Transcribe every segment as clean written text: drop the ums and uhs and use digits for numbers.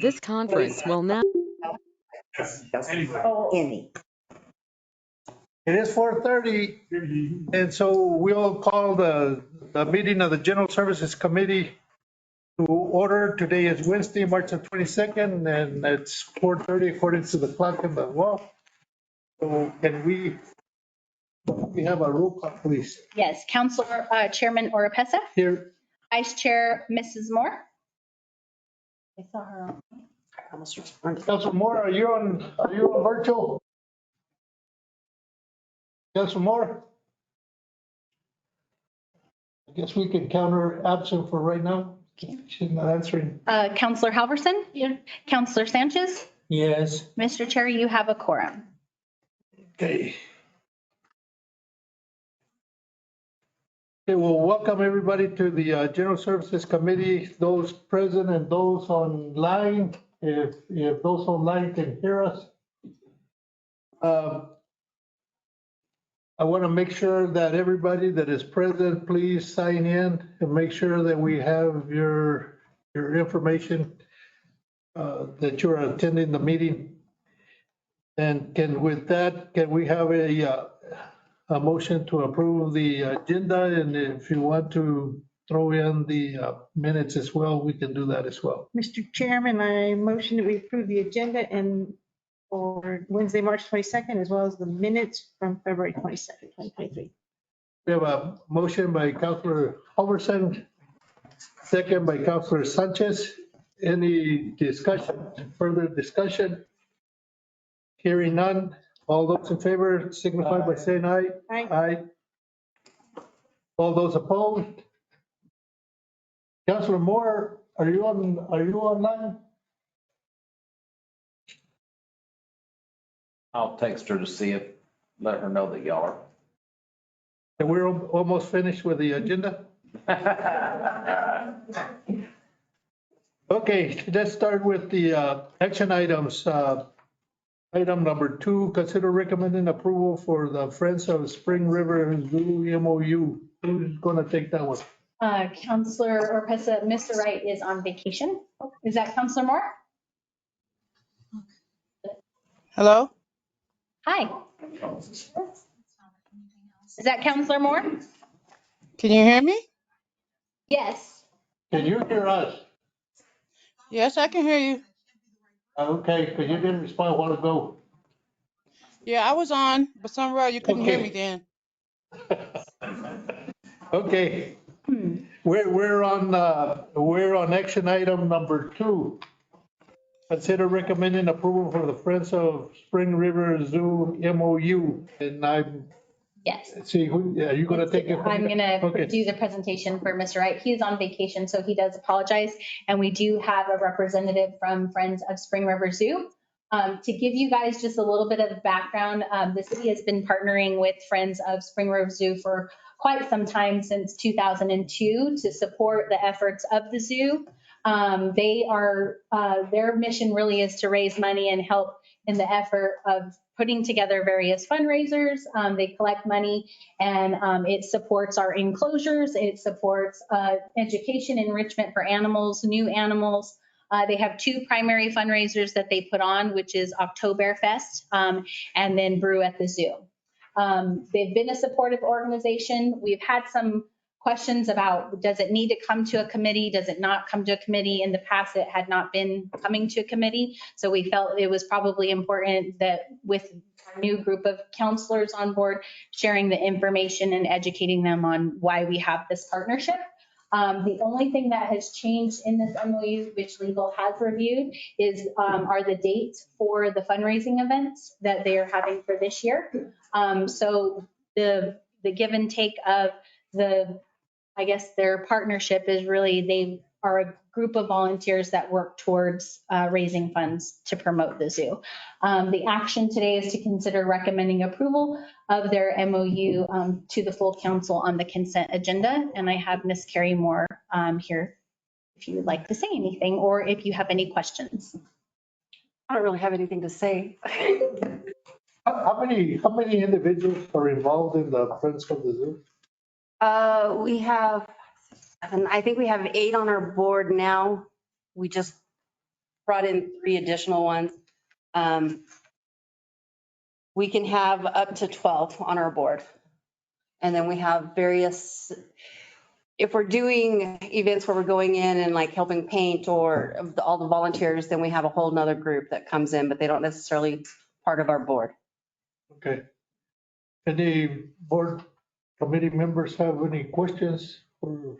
This conference will now. Any. It is 4:30, and so we'll call the meeting of the General Services Committee to order. Today is Wednesday, March the 22nd, and it's 4:30 according to the clock in the wall. So can we have a roll call, please? Yes, Councilor Chairman Oropesa, Here, Vice Chair Mrs. Moore. I saw her on. Councilor Moore, are you on virtual? Councilor Moore? I guess we can count her absent for right now. She's not answering. Councilor Halverson? Councilor Sanchez? Yes. Mr. Chair, you have a quorum. Okay. Okay, well, welcome everybody to the General Services Committee, those present and those online. If those online can hear us. I want to make sure that everybody that is present, please sign in and make sure that we have your information that you're attending the meeting. And with that, can we have a motion to approve the agenda? And if you want to throw in the minutes as well, we can do that as well. Mr. Chairman, I motion that we approve the agenda and for Wednesday, March 22nd, as well as the minutes from February 22nd, 2023. We have a motion by Councilor Halverson, second by Councilor Sanchez. Any discussion, further discussion? Hearing none. All those in favor signify by saying aye. Aye. Aye. All those opposed? Councilor Moore, are you online? I'll text her to see if, let her know that y'all And we're almost finished with the agenda. are. Okay, let's start with the action items. Item number 2, consider recommending approval for the Friends of Spring River Zoo MOU. Who's going to take that one? Councilor Oropesa, Mr. Wright is on vacation. Is that Councilor Moore? Hello? Hi. Is that Councilor Moore? Can you hear me? Yes. Can you hear us? Yes, I can hear you. Okay, because you didn't respond a while ago. Yeah, I was on, but somehow you couldn't hear Okay. me then. Okay, we're on action item number 2. Consider recommending approval for the Friends of Spring River Zoo MOU. And Yes. see, are you going to take it? I'm going to Okay. do the presentation for Mr. Wright. He's on vacation, so he does apologize. And we do have a representative from Friends of Spring River Zoo. To give you guys just a little bit of background, the city has been partnering with Friends of Spring River Zoo for quite some time, since 2002, to support the efforts of the zoo. Their mission really is to raise money and help in the effort of putting together various fundraisers. They collect money and it supports our enclosures. It supports education, enrichment for animals, new animals. They have 2 primary fundraisers that they put on, which is Oktoberfest and then Brew at the Zoo. They've been a supportive organization. We've had some questions about, does it need to come to a committee? Does it not come to a committee? In the past, it had not been coming to a committee. So we felt it was probably important that with our new group of counselors on board, sharing the information and educating them on why we have this partnership. The only thing that has changed in this MOU, which legal has reviewed, are the dates for the fundraising events that they are having for this year. So the give and take of their partnership is really, they are a group of volunteers that work towards raising funds to promote the zoo. The action today is to consider recommending approval of their MOU to the full council on the consent agenda. And I have Ms. Carrie Moore here if you would like to say anything or if you have any questions. I don't really have anything to say. How many individuals are involved in the Friends of the Zoo? We have, I think we have 8 on our board now. We just brought in 3 additional ones. We can have up to 12 on our board. And then we have various, if we're doing events where we're going in and like helping paint or all the volunteers, then we have a whole nother group that comes in, but they don't necessarily part of our board. Okay. Any board committee members have any questions for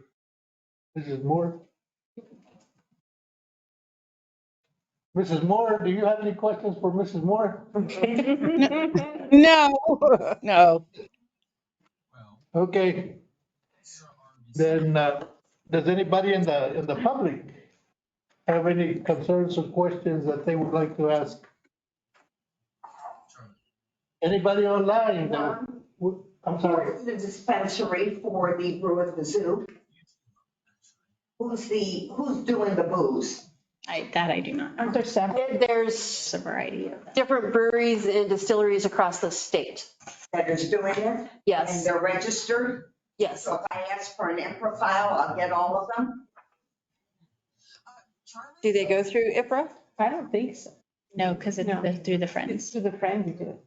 Mrs. Moore? Mrs. Moore, do you have any questions for Mrs. Moore? No, no. Okay. Then, does anybody in the public have any concerns or questions that they would like to ask? Anybody online? I'm sorry. Where's the dispensary for the brew at the zoo? Who's doing the booze? I do not know. Aren't there several? There's It's a variety of them. different breweries and distilleries across the state. That is doing it? And Yes, they're registered? yes. So if I ask for an IMPRA file, I'll get all of them? Do they go through IPRA? I don't think so. No, because it's No. through the It's Friends. to the friend who did it.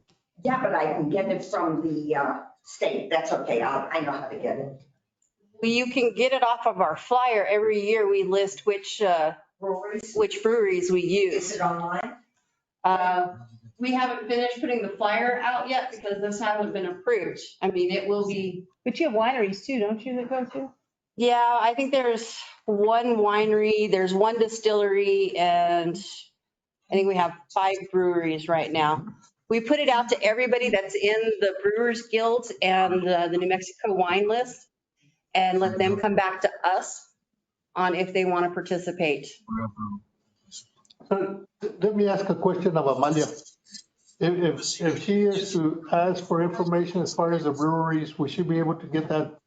Yeah, but I can get it from the state. That's okay. I know how to get it. Well, you can get it off of our flyer. Every year we list which Breweries? breweries we Is use. it online? We haven't finished putting the flyer out yet because this hasn't been approved. I mean, it will be, But you have wineries too, don't you, that go through? yeah, I think there's 1 winery, there's 1 distillery, and I think we have 5 breweries right now. We put it out to everybody that's in the Brewers Guild and the New Mexico wine list and let them come back to us on if they want to participate. So let me ask a question of Amalia. If she is to ask for information as far as the breweries, will she be able to get that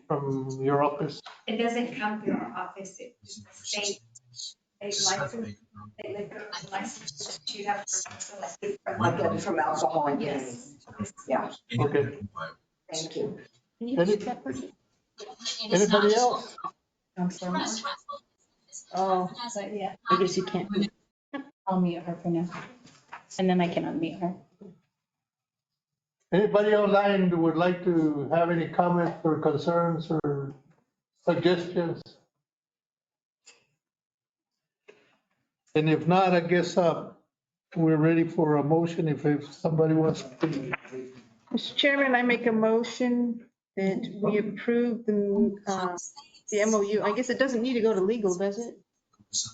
from your office? It doesn't come through our office, it's just the state license, they liquor license, you have to. I get it from alcohol and gaming. Yeah, Okay. thank you. Anybody else? Oh, But yeah, I guess you can't. I'll mute her for now. And then I can unmute her. Anybody online who would like to have any comments or concerns or suggestions? And if not, I guess we're ready for a motion if somebody wants to. Mr. Chairman, I make a motion that we approve the MOU. I guess it doesn't need to go to legal, does it? It's,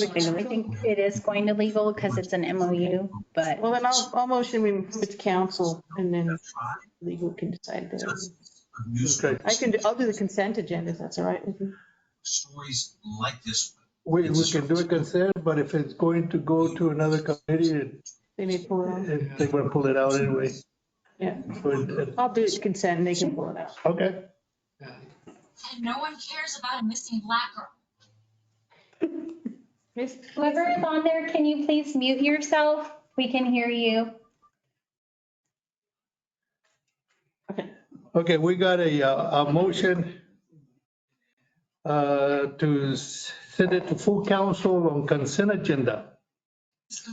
I think it is going to legal because it's an MOU, but Well, then I'll motion we move it to council and then legal can decide. Okay. I'll do the consent agenda if that's all right with you. Stories like this. We can do a consent, but if it's going to go to another committee, They may pull it out. they will pull it out anyway. Yeah, So I'll do it consent and they can pull it out. Okay. And no one cares about a missing black girl. Miss- whoever is on there, can you please mute yourself? We can hear you. Okay, we got a motion to send it to full council on consent agenda.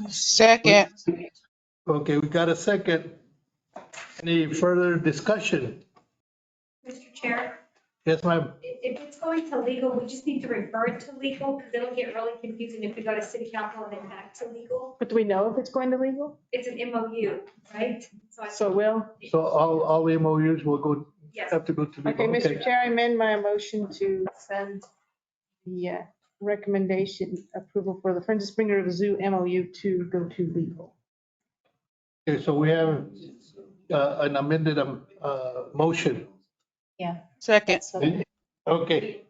Second. Okay, we got a second. Any further discussion? Mr. Chair, Yes, ma'am. if it's going to legal, we just need to refer it to legal because it'll get really confusing if we go to city council and then back to legal. But do we know if it's going to legal? It's an MOU, right? So will. So all the MOUs will go, Yes. have to go to the. Okay, Mr. Chair, I amend my motion to send the recommendation approval for the Friends of Springer River Zoo MOU to go to legal. Okay, so we have an amended motion. Yeah. Second. Okay,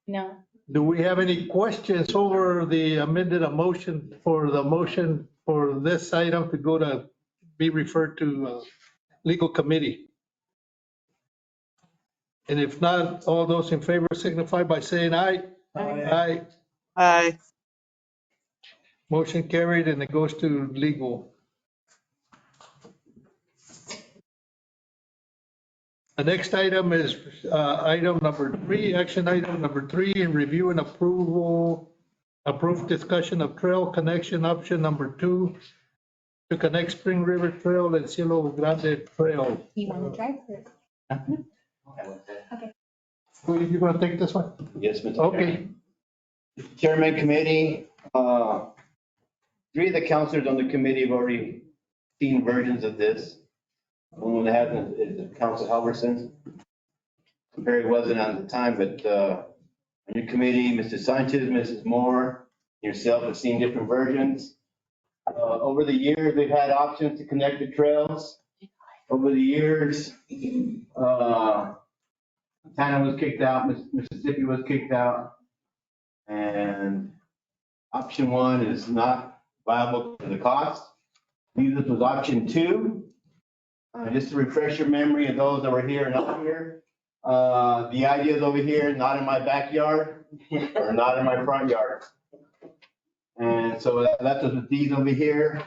No. do we have any questions over the amended motion for this item to go to be referred to legal committee? And if not, all those in favor signify by saying aye. Aye. Aye. Motion carried and it goes to legal. The next item is item number 3, action item number 3, in review and approval Approved discussion of trail connection option number 2 to connect Spring River Trail and Cielo Grande Trail. You want to drive through? Who, you gonna take this one? Yes, Mr. Okay. Chairman, committee, 3 of the counselors on the committee have already seen versions of this. One that hasn't is Council Halverson. Perry wasn't on the time, but on your committee, Mr. Sanchez, Mrs. Moore, yourself have seen different versions. Over the years, we've had options to connect the trails. Over the years, Montana was kicked out, Mississippi was kicked out. And option 1 is not viable to the cost. This was option 2. Just to refresh your memory of those that were here and up here. The idea is over here, not in my backyard or not in my front yard. And so that's what these over here,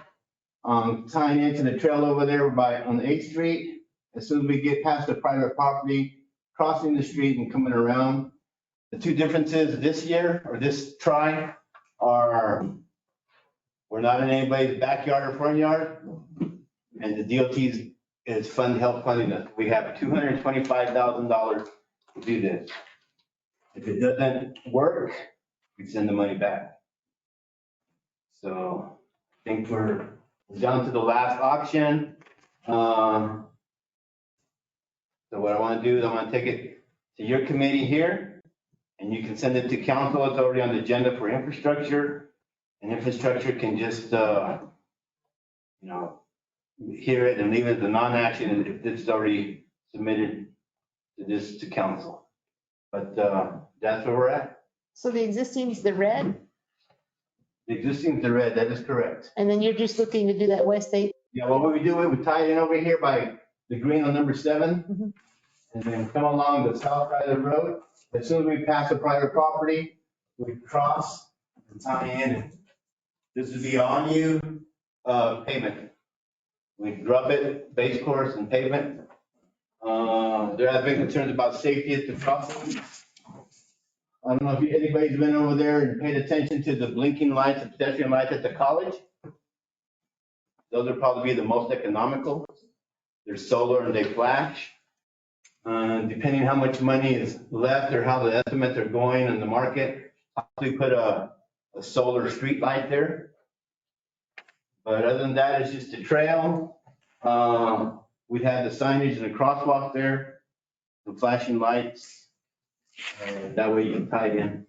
tying into the trail over there on 8th Street. As soon as we get past the private property, crossing the street and coming around. The 2 differences this year or this try are we're not in anybody's backyard or front yard. And the DOT is help funding us. We have $225,000 to do this. If it doesn't work, we send the money back. So I think we're down to the last option. So what I want to do is I want to take it to your committee here and you can send it to council. It's already on the agenda for infrastructure, and infrastructure can just, hear it and leave it as a non-action if it's already submitted to council. But that's where we're at. So the existing is the red, The existing is the red, that is correct. and then you're just looking to do that West 8. Yeah, what we do, we tie it in over here by the green on number 7, Mhm. and then come along the south side of the road. As soon as we pass the private property, we cross and tie in. This is the on-you pavement. We drop it, base course and pavement. There have been concerns about safety at the crossing. I don't know if anybody's been over there and paid attention to the blinking lights, the pedestrian lights at the college. Those would probably be the most economical. They're solar and they flash. Depending how much money is left or how the estimates are going in the market, we put a solar street light there. But other than that, it's just a trail. We had the signage and the crosswalk there, the flashing lights. And that way you can tie it in.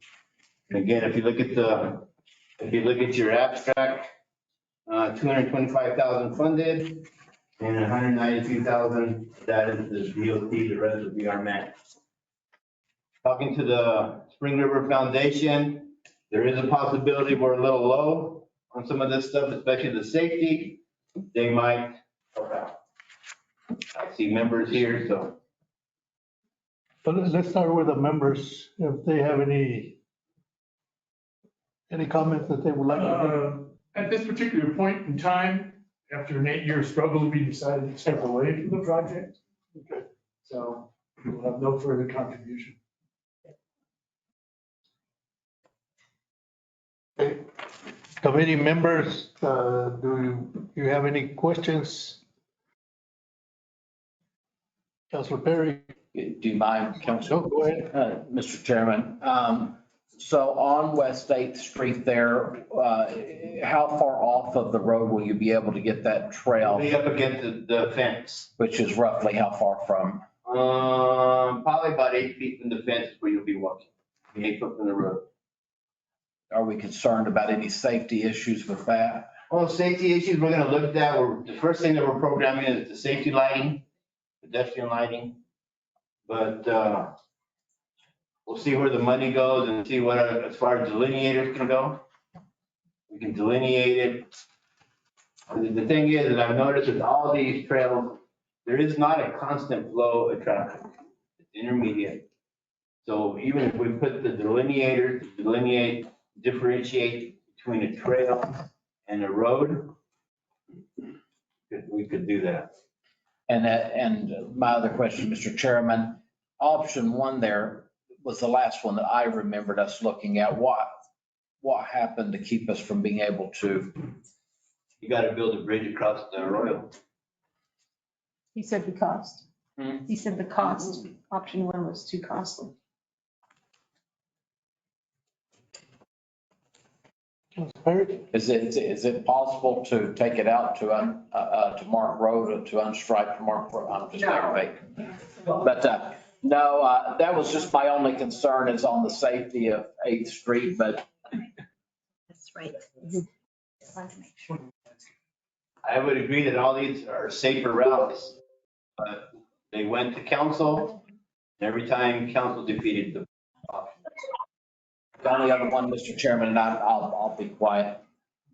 And again, if you look at your abstract, 225,000 funded and 192,000, that is the DOT, the rest will be our match. Talking to the Spring River Foundation, there is a possibility we're a little low on some of this stuff, especially the safety. They might help out. I see members here, so. So let's start with the members, if they have any comments that they would like to make. At this particular point in time, after an 8-year struggle, we decided to step away from the project. Okay. So we'll have no further contribution. Okay. Committee members, do you have any questions? Councilor Perry? Do you mind, Council? Go ahead. Mr. Chairman, so on West 8th Street there, how far off of the road will you be able to get that trail? Be up against the fence. Which is roughly how far from? Probably about 8 feet from the fence where you'll be walking, 8 foot from the road. Are we concerned about any safety issues with that? Well, safety issues, we're gonna look at that. The first thing that we're programming is the safety lighting, pedestrian lighting. But we'll see where the money goes and see what, as far as delineators can go. We can delineate it. The thing is that I've noticed with all these trails, there is not a constant flow of traffic. It's intermediate. So even if we put the delineators to delineate, differentiate between a trail and a road, we could do that. And my other question, Mr. Chairman, option 1 there was the last one that I remembered us looking at. what happened to keep us from being able to? You gotta build a bridge across the Arroyo. He said the cost. Hmm. He said the cost, option one was too costly. Is it possible to take it out to Mark Road or to unstripe Mark Road? I'm just aggravating. But, no, that was just my only concern is on the safety of 8th Street, but That's right. I would agree that all these are safer routes, but they went to council, and every time council defeated them. the only other one, Mr. Chairman, and I'll be quiet.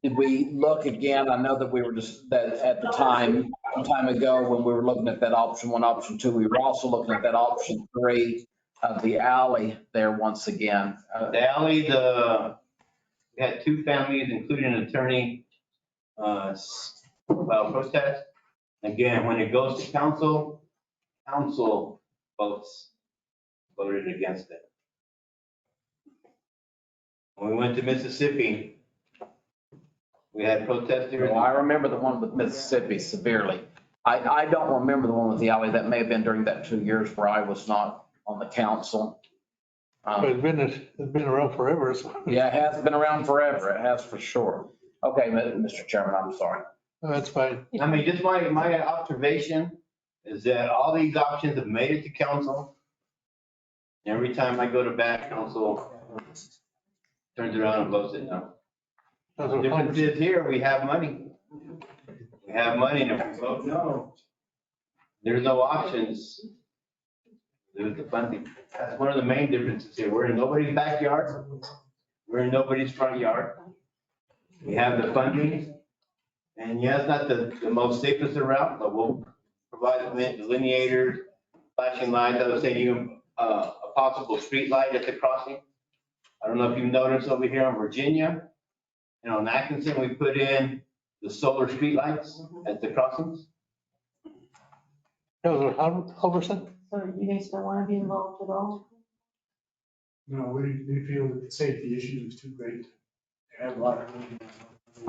Did we look again? I know that we were just, that at the time, some time ago, when we were looking at that option one, option two, we were also looking at that option three of the alley there once again. The alley, we had two families, including an attorney, file protest. Again, when it goes to council, council voted against it. When we went to Mississippi, we had protesters. Well, I remember the one with Mississippi severely. I don't remember the one with the alley. That may have been during that 2 years where I was not on the council. But it's been around forever, so. Yeah, it has been around forever. It has for sure. Okay, Mr. Chairman, I'm sorry. That's fine. I mean, just my observation is that all these options have made it to council. Every time I go to back, council turns around and votes it no. The difference is here, we have money. We have money, and if we vote no, there's no options. There's the funding. That's one of the main differences here. We're in nobody's backyard. We're in nobody's front yard. We have the funding. And yeah, it's not the most safest route, but we'll provide delineators, flashing lights. I was saying even a possible street light at the crossing. I don't know if you've noticed over here on Virginia and on Atkinson, we put in the solar street lights at the crossings. Halverson? So you guys don't want to be involved at all? No, we feel that the safety issue is too great to have a lot of.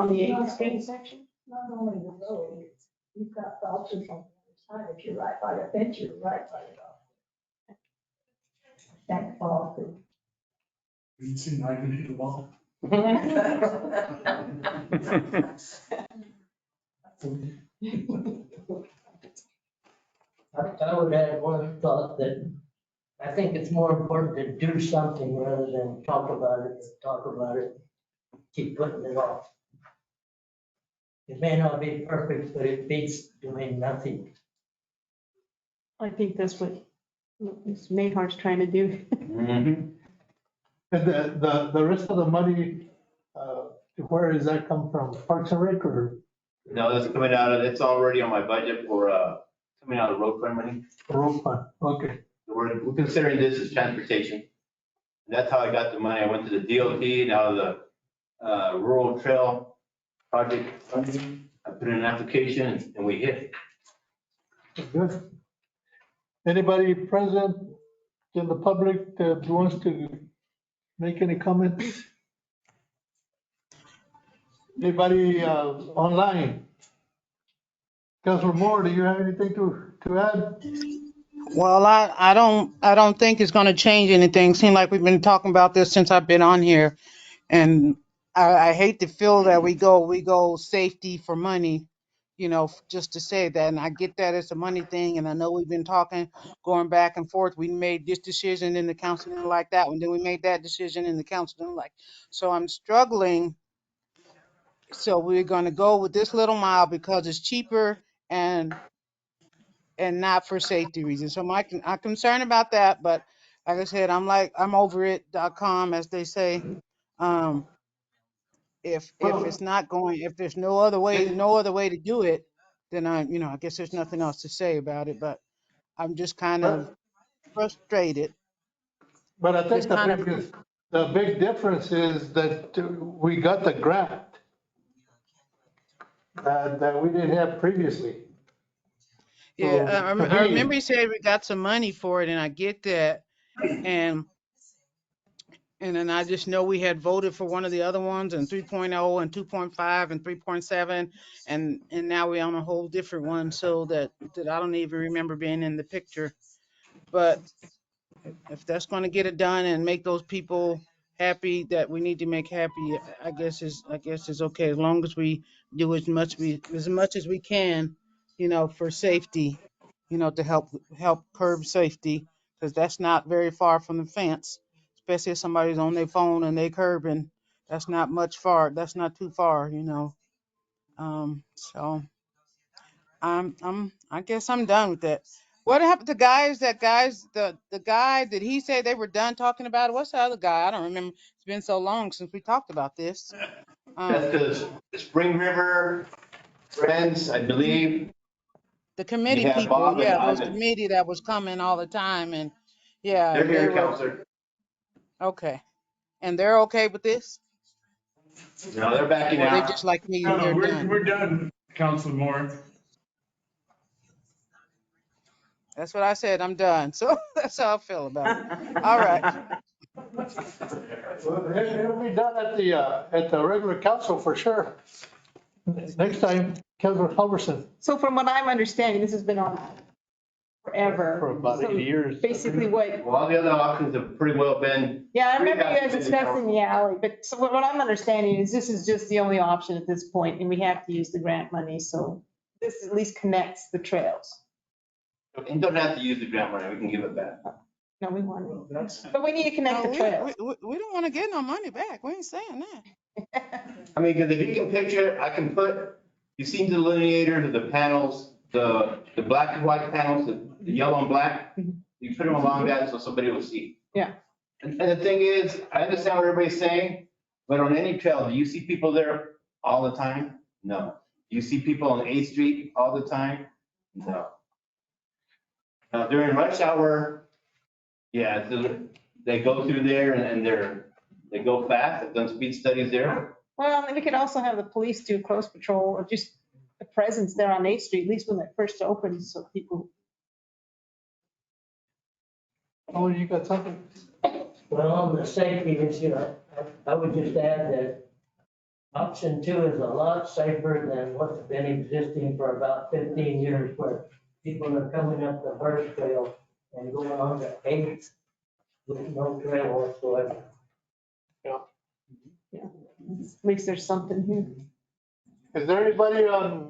On the 8th Street section? Not only the road, you've got the options on the other side. If you're right by the fence, you're right by it. That fall through. You see, I can hit the ball. I would add one thought that I think it's more important to do something rather than talk about it, keep putting it off. It may not be perfect, but it beats doing nothing. I think that's what Ms. Mayhar's trying to do. And the rest of the money, where does that come from? Parks and Rec or No, that's coming out of, it's already on my budget for, coming out of road fund money. road fund? Okay. We're considering this as transportation. And that's how I got the money. I went to the DOT and out of the rural trail project funding. I put in an application and we hit. Good. Anybody present in the public that wants to make any comments? Anybody online? Councilor Moore, do you have anything to add? Well, I don't think it's gonna change anything. Seems like we've been talking about this since I've been on here. And I hate to feel that we go safety for money, just to say that. And I get that it's a money thing. And I know we've been talking, going back and forth. We made this decision in the council didn't like that one. Then we made that decision in the council didn't like. So I'm struggling. So we're gonna go with this little mile because it's cheaper and not for safety reasons. So I'm concerned about that, but like I said, I'm over it.com, as they say. If it's not going, if there's no other way to do it, then I guess there's nothing else to say about it, but I'm just kind of frustrated. But I think the big difference is that we got the grant that we didn't have previously. Yeah, I For me- remember you said we got some money for it, and I get that. And And then I just know we had voted for one of the other ones and 3.0 and 2.5 and 3.7. And now we're on a whole different one. So that I don't even remember being in the picture. But if that's going to get it done and make those people happy that we need to make happy, I guess it's okay as long as we do as much as we can, for safety, to help curb safety, because that's not very far from the fence, especially if somebody's on their phone and they curbing. That's not much far. That's not too far. So I guess I'm done with that. What happened to the guy, did he say they were done talking about it? What's the other guy? I don't remember. It's been so long since we talked about this. That's because Spring River Friends, I believe, The committee You have people, Bob and yeah, those Ivan. committee that was coming all the time and yeah, they're and they here, were, Counselor. okay. And they're okay with this? No, they're backing Or they out. just like me, No, they're we're done? done, Councilor Moore. That's what I said, I'm done. So that's how I feel about it. All right. Well, it'll be done at the regular council for sure. Next time, Councilor Culberson, So from what I'm understanding, this has been on forever. for about So 80 years. Basically what, Well, all the other options have pretty well been. yeah, I remember you guys discussing the alley, but so what I'm understanding is this is just the only option at this point, and we have to use the grant money, so this at least connects the trails. You don't have to use the grant money, we can give it back. No, we want it. But we need to connect No, the trails. we don't want to get no money back. We ain't saying that. I mean, because if you can picture it, I can put, you've seen the delineators of the panels, the black and white panels, the yellow and black. You put them along that so somebody will see. Yeah. And the thing is, I understand what everybody's saying, but on any trail, do you see people there all the time? No. Do you see people on 8th Street all the time? No. Now during rush hour, yeah, they go through there and they go fast. I've done speed studies there. Well, and we could also have the police do close patrol or just the presence there on 8th Street, at least when it first opens, so people. Oh, you got something? Well, on the safety issue, I would just add that option 2 is a lot safer than what's been existing for about 15 years, where people are coming up the Hearst Trail and going on to 8th with no trail whatsoever. Yeah, at least there's something here. Is there anybody on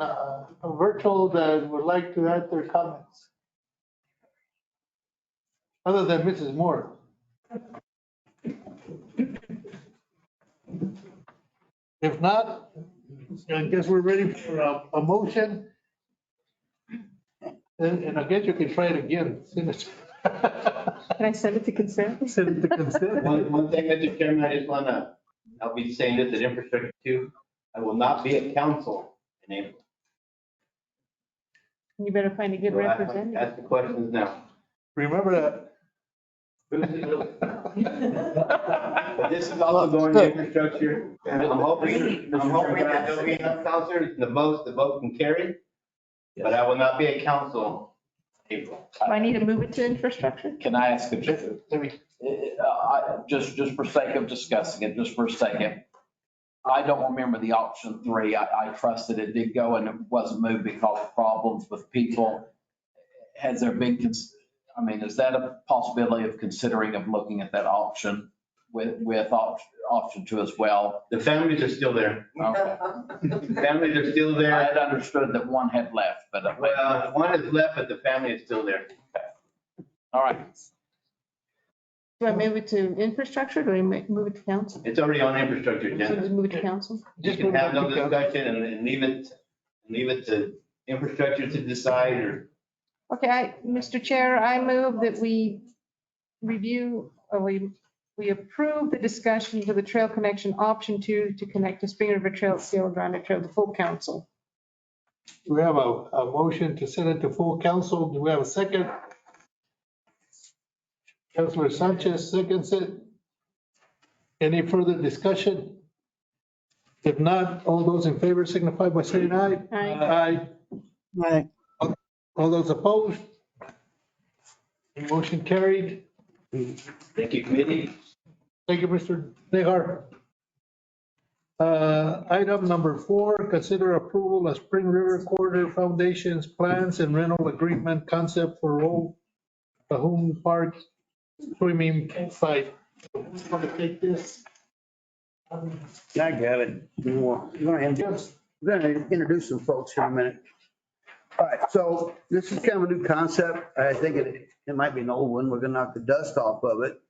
virtual that would like to add their comments? Other than Mrs. Moore? If not, I guess we're ready for a motion. And I guess you can try it again. Send it. Can I send it to consent? Send it to consent. One thing, Mr. Chairman, I just wanna, I'll be saying this at infrastructure too. I will not be at council in April. You better find a good So representative. Ask the questions now. Remember that. But this is also going to infrastructure. I'm hoping that there'll be enough councilors, the vote can carry. But I will not be at council in April. Do I need to move it to infrastructure? Can I ask a, just for sake of discussing it, just for a second? I don't remember the option 3. I trust that it did go and it wasn't moved because of problems with people. Has there been, I mean, is that a possibility of considering of looking at that option with option 2 as well? The families are still there. Okay. The families are still I there. had understood that one had left, but. Well, one is left, but the family is still there. All right. Do I move it to infrastructure? Do I move it to council? It's already on infrastructure So just agenda. move it to council? You can have no discussion and leave it to infrastructure to decide or. Okay, Mr. Chair, I move that we review, or we approve the discussion for the trail connection option 2 to connect to Spring River Trail, Cielo Grande Trail, the full council. We have a motion to send it to full council. Do we have a second? Councilor Sanchez seconds it. Any further discussion? If not, all those in favor signify by saying aye. Aye. Aye. All those opposed? Motion carried. Thank you, committee. Thank you, Mr. Nehar. Item number 4, consider approval of Spring River Corridor Foundation's plans and rental agreement concept for Old Cahoon Park swimming site. Who's going to take this? I got it. We're gonna introduce some folks here in a minute. All right, so this is kind of a new concept. I think it might be an old one. We're gonna knock the dust off of it.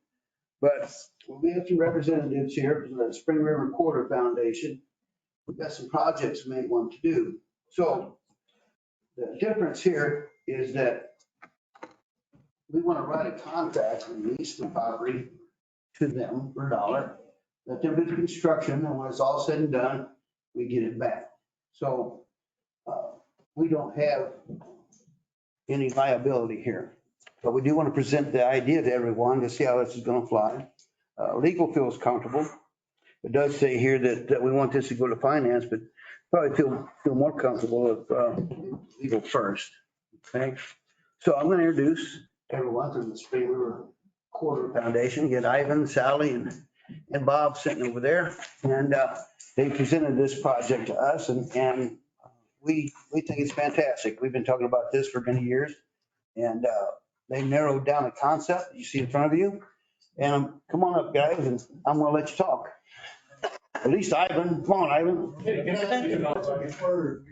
But we have some representatives here from the Spring River Corridor Foundation. We've got some projects we may want to do. So the difference here is that we want to write a contract and lease the property to them for $1. Let them do the construction, and when it's all said and done, we get it back. So we don't have any liability here. But we do want to present the idea to everyone to see how this is going to fly. Legal feels comfortable. It does say here that we want this to go to finance, but probably feel more comfortable if legal first. Okay, so I'm going to introduce everyone from the Spring River Corridor Foundation. You get Ivan, Sally, and Bob sitting over there, and they presented this project to us, and we think it's fantastic. We've been talking about this for many years, and they narrowed down the concept you see in front of you. And come on up, guys, and I'm going to let you talk. At least Ivan. Come on, Ivan.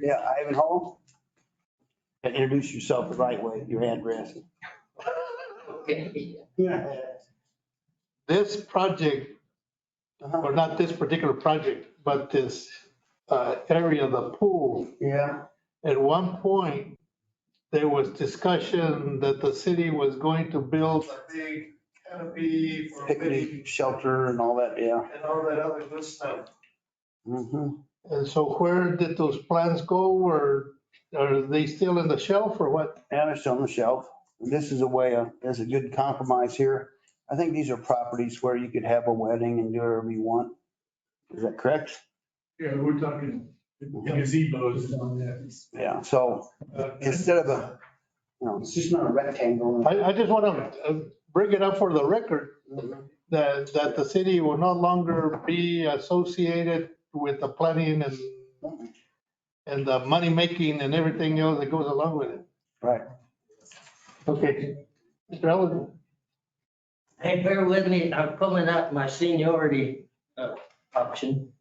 Yeah, Ivan Hall. And introduce yourself the right way, your address. Yeah. This project, or not this particular project, but this area of the pool. Yeah. At one point, there was discussion that the city was going to build a big canopy for Picnic shelter and all that, yeah. and all that other good stuff. Mm-hmm. And so where did those plans go, or are they still in the shelf or what? And they're still on the shelf. This is a way, there's a good compromise here. I think these are properties where you could have a wedding and do whatever you want. Is that correct? Yeah, we're talking gazebos and all that. Yeah, so instead of it's just not a rectangle. I just want to bring it up for the record that the city will no longer be associated with the planning and the money making and everything else that goes along with it. Right. Okay. Mr. Ellen? Hey, bear with me, I'm pulling out my seniority option.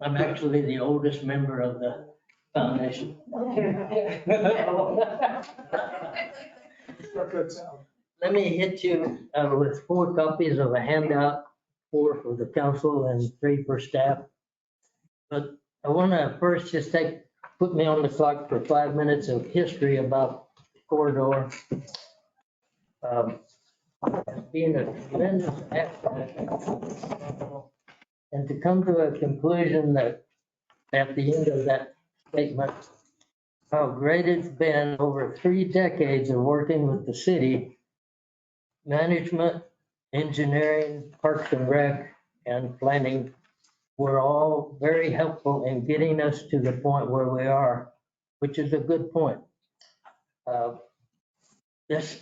I'm actually the oldest member of the foundation. Let me hit you with 4 copies of a handout, 4 for the council and 3 for staff. But I want to first just put me on the clock for 5 minutes of history about the corridor. Being a tremendous asset, and to come to a conclusion that at the end of that statement, how great it's been over 3 decades of working with the city, management, engineering, parks and rec, and planning were all very helpful in getting us to the point where we are, which is a good point. This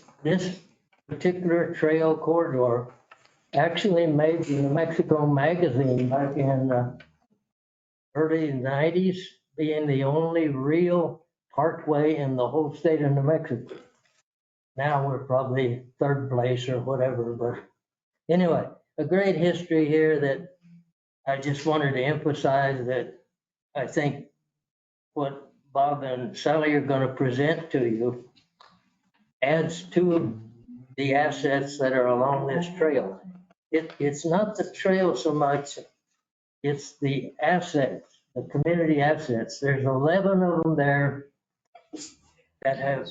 particular trail corridor actually made the New Mexico Magazine back in the early 90s, being the only real parkway in the whole state of New Mexico. Now we're probably 3rd place or whatever, but anyway, a great history here that I just wanted to emphasize that I think what Bob and Sally are going to present to you adds to the assets that are along this trail. It's not the trail so much, it's the assets, the community assets. There's 11 of them there that have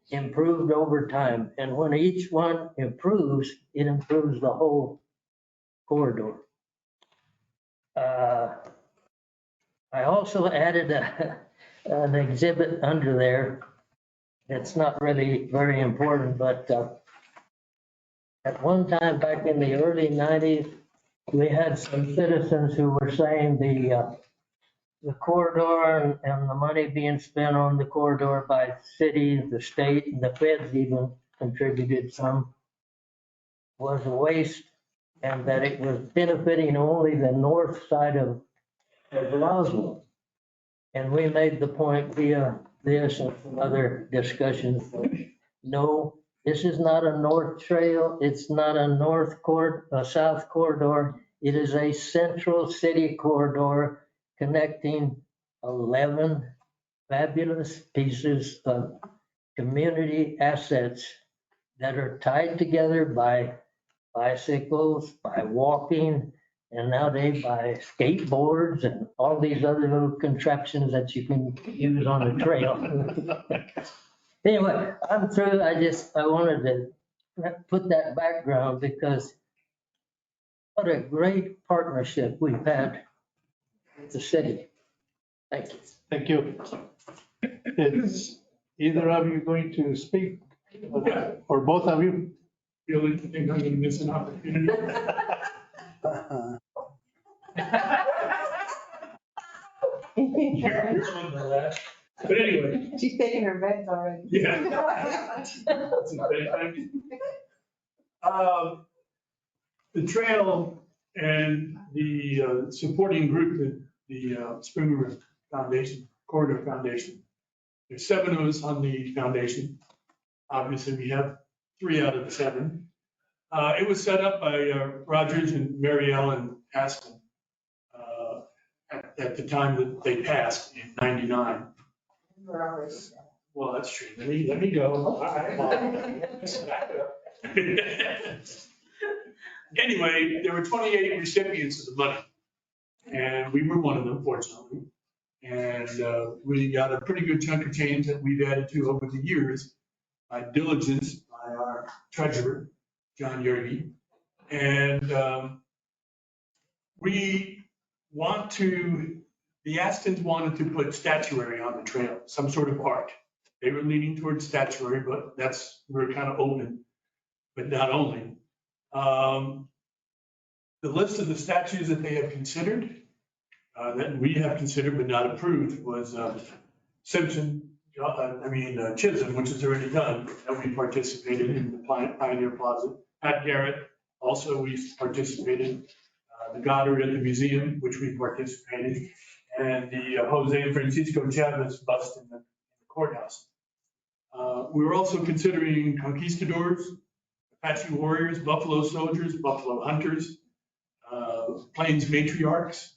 improved over time. And when each one improves, it improves the whole corridor. I also added an exhibit under there. It's not really very important, but at one time back in the early 90s, we had some citizens who were saying the corridor and the money being spent on the corridor by cities, the state, and the feds even contributed some, was a waste and that it was benefiting only the north side of Roswell. And we made the point via this and some other discussions, that no, this is not a north trail, it's not a south corridor. It is a central city corridor connecting 11 fabulous pieces of community assets that are tied together by bicycles, by walking, and nowadays by skateboards and all these other little contraptions that you can use on a trail. Anyway, I'm through. I wanted to put that background because what a great partnership we've had with the city. Thank you. Thank you. Is either of you going to speak, or both of you? Feel like you think I'm gonna miss an opportunity? Here's one of the last. But anyway, She's taking her meds already. yeah. It's a bedtime. The trail and the supporting group, the Spring River Foundation, Corridor Foundation. There's 7 of us on the foundation. Obviously, we have 3 out of the 7. It was set up by Rogers and Mary Ellen Aston at the time that they passed in '99. Well, that's true. Let me go. All right. Anyway, there were 28 recipients of the money, and we were one of them, fortunately. And we got a pretty good chunk of change that we've added to over the years by diligence by our treasurer, John Yergy. And the Astons wanted to put statuary on the trail, some sort of art. They were leaning towards statuary, but we're kind of open, but not only. The list of the statues that they have considered, that we have considered but not approved, was Chisholm, which is already done, that we participated in the Pioneer Plaza. Pat Garrett, also we participated. The Goddard at the museum, which we participated, and the Jose Francisco Chavez bust in the courthouse. We were also considering conquistadors, Apache warriors, buffalo soldiers, buffalo hunters, Plains matriarchs.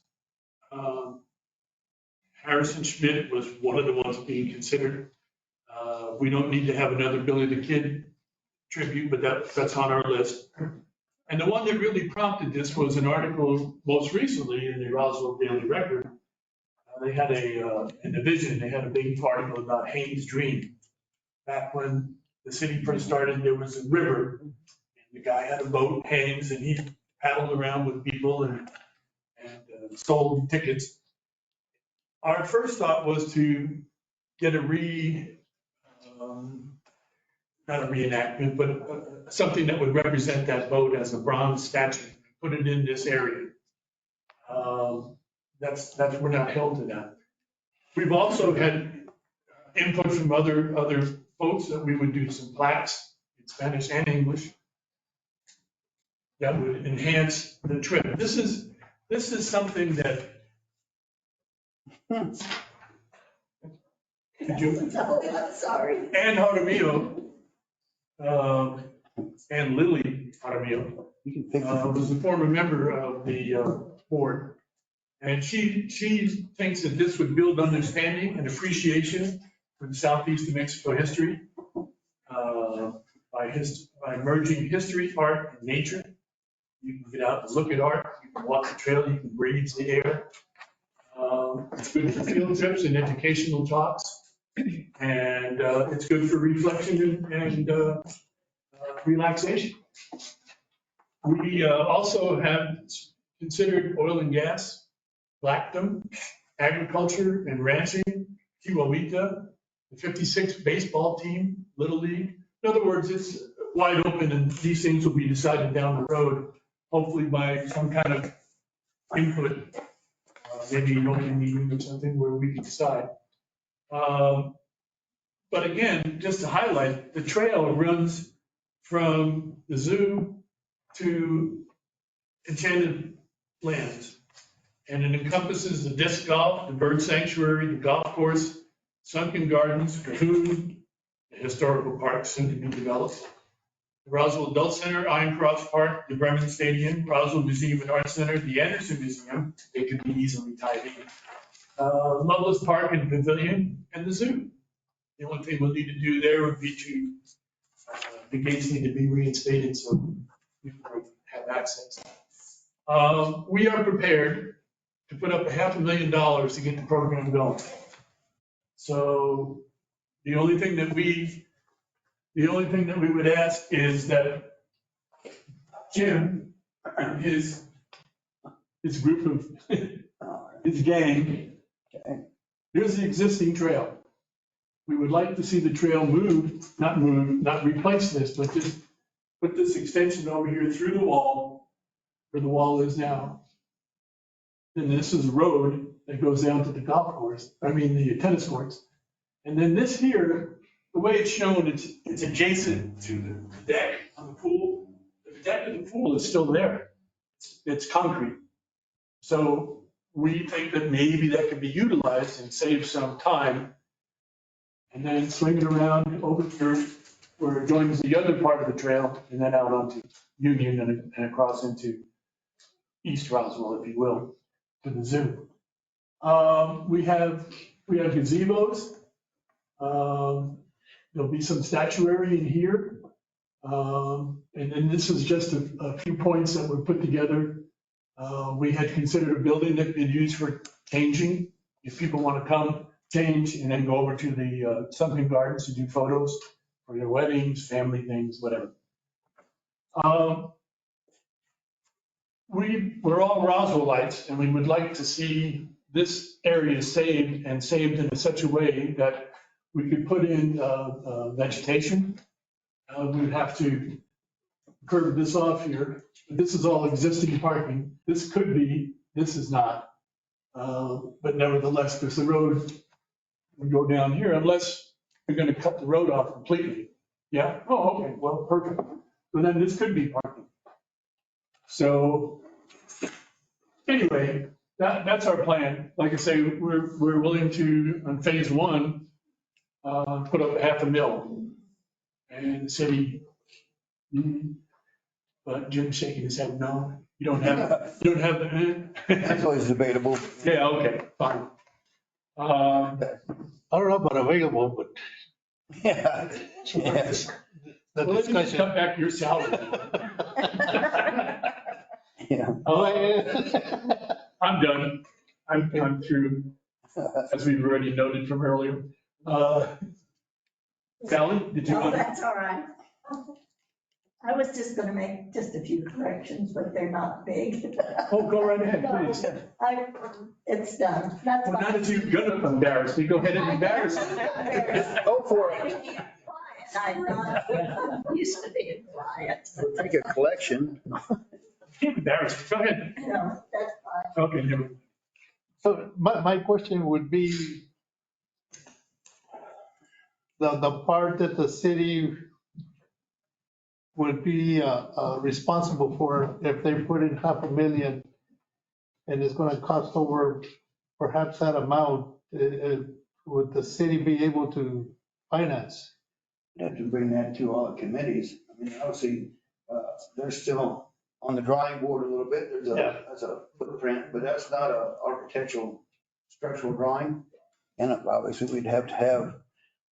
Harrison Schmidt was one of the ones being considered. We don't need to have another Billy the Kid tribute, but that's on our list. And the one that really prompted this was an article most recently in the Roswell Daily Record. They had in the Vision, they had a big article about Haynes' Dream. Back when the city first started, there was a river, and the guy had a boat, Haynes, and he paddled around with people and sold tickets. Our first thought was to get not a reenactment, but something that would represent that boat as a bronze statue, put it in this area. We're not held to that. We've also had input from other folks that we would do some plaques in Spanish and English that would enhance the trip. This is something that. Sorry. Ann Jaramillo, and Lily Jaramillo, was a former member of the board. And she thinks that this would build understanding and appreciation for the Southeast New Mexico history by merging history, art, and nature. You can get out and look at art, you can walk the trail, you can breathe the air. It's good for field trips and educational talks. And it's good for reflection and relaxation. We also have considered oil and gas, Blackdom, agriculture and ranching, Chihuahuita, the 56 baseball team, Little League. In other words, it's wide open and these things will be decided down the road, hopefully by some kind of input, maybe an open meeting or something where we can decide. But again, just to highlight, the trail runs from the zoo to enchanted lands. And it encompasses the disc golf, the bird sanctuary, the golf course, sunken gardens, Cahoon, the historical park soon to be developed, the Roswell Adult Center, Iron Cross Park, the Bremen Stadium, Roswell Museum and Art Center, the Anderson Museum, they could be easily tied in. Loveless Park and Pavilion, and the zoo. The only thing we'll need to do there would be to, the gates need to be reinstated so people have access. We are prepared to put up $500,000 to get the program going. So the only thing that we would ask is that Jim, his group of, his gang, here's the existing trail. We would like to see the trail not replace this, but just put this extension over here through the wall, where the wall is now. And this is a road that goes down to the golf course, the tennis courts. And then this here, the way it's shown, it's adjacent to the deck on the pool. The deck of the pool is still there. It's concrete. So we think that maybe that could be utilized and save some time. And then swing it around over here where it joins the other part of the trail and then out onto Union and across into East Roswell, if you will, to the zoo. We have gazebos. There'll be some statuary in here. And then this is just a few points that were put together. We had considered a building that could be used for changing. If people want to come, change, and then go over to the sunken gardens to do photos for their weddings, family things, whatever. We're all Roswellites, and we would like to see this area saved and saved in such a way that we could put in vegetation. We would have to curve this off here. This is all existing parking. This could be, this is not. But nevertheless, because the road would go down here unless you're going to cut the road off completely. Yeah? Oh, okay. Well, perfect. So then this could be parking. So anyway, that's our plan. Like I say, we're willing to, on phase one, put up $500,000. And the city, but Jim's shaking his head, no, you don't have the. That's always debatable. Yeah, okay, fine. I don't know about available, but. Yeah. Yes. The Well, let me just discussion. cut back your salary. Yeah. I'm done. I'm through, as we've already noted from earlier. Sally, did you No, want? that's all right. I was just gonna make just a few corrections, but they're not big. Oh, go right ahead, please. It's done. That's Well, now fine. that you're gonna embarrass me, go ahead and embarrass me. Go for it. I'm not used to being quiet. Take a collection. Can't embarrass me, go ahead. No, that's fine. Okay, never mind. So my question would be, the part that the city would be responsible for if they put in $500,000 and it's gonna cost over perhaps that amount, would the city be able to finance? Have to bring that to all the committees. Obviously, they're still on the drawing board a little bit. That's a footprint, but that's not a architectural structural drawing. And obviously, we'd have to have,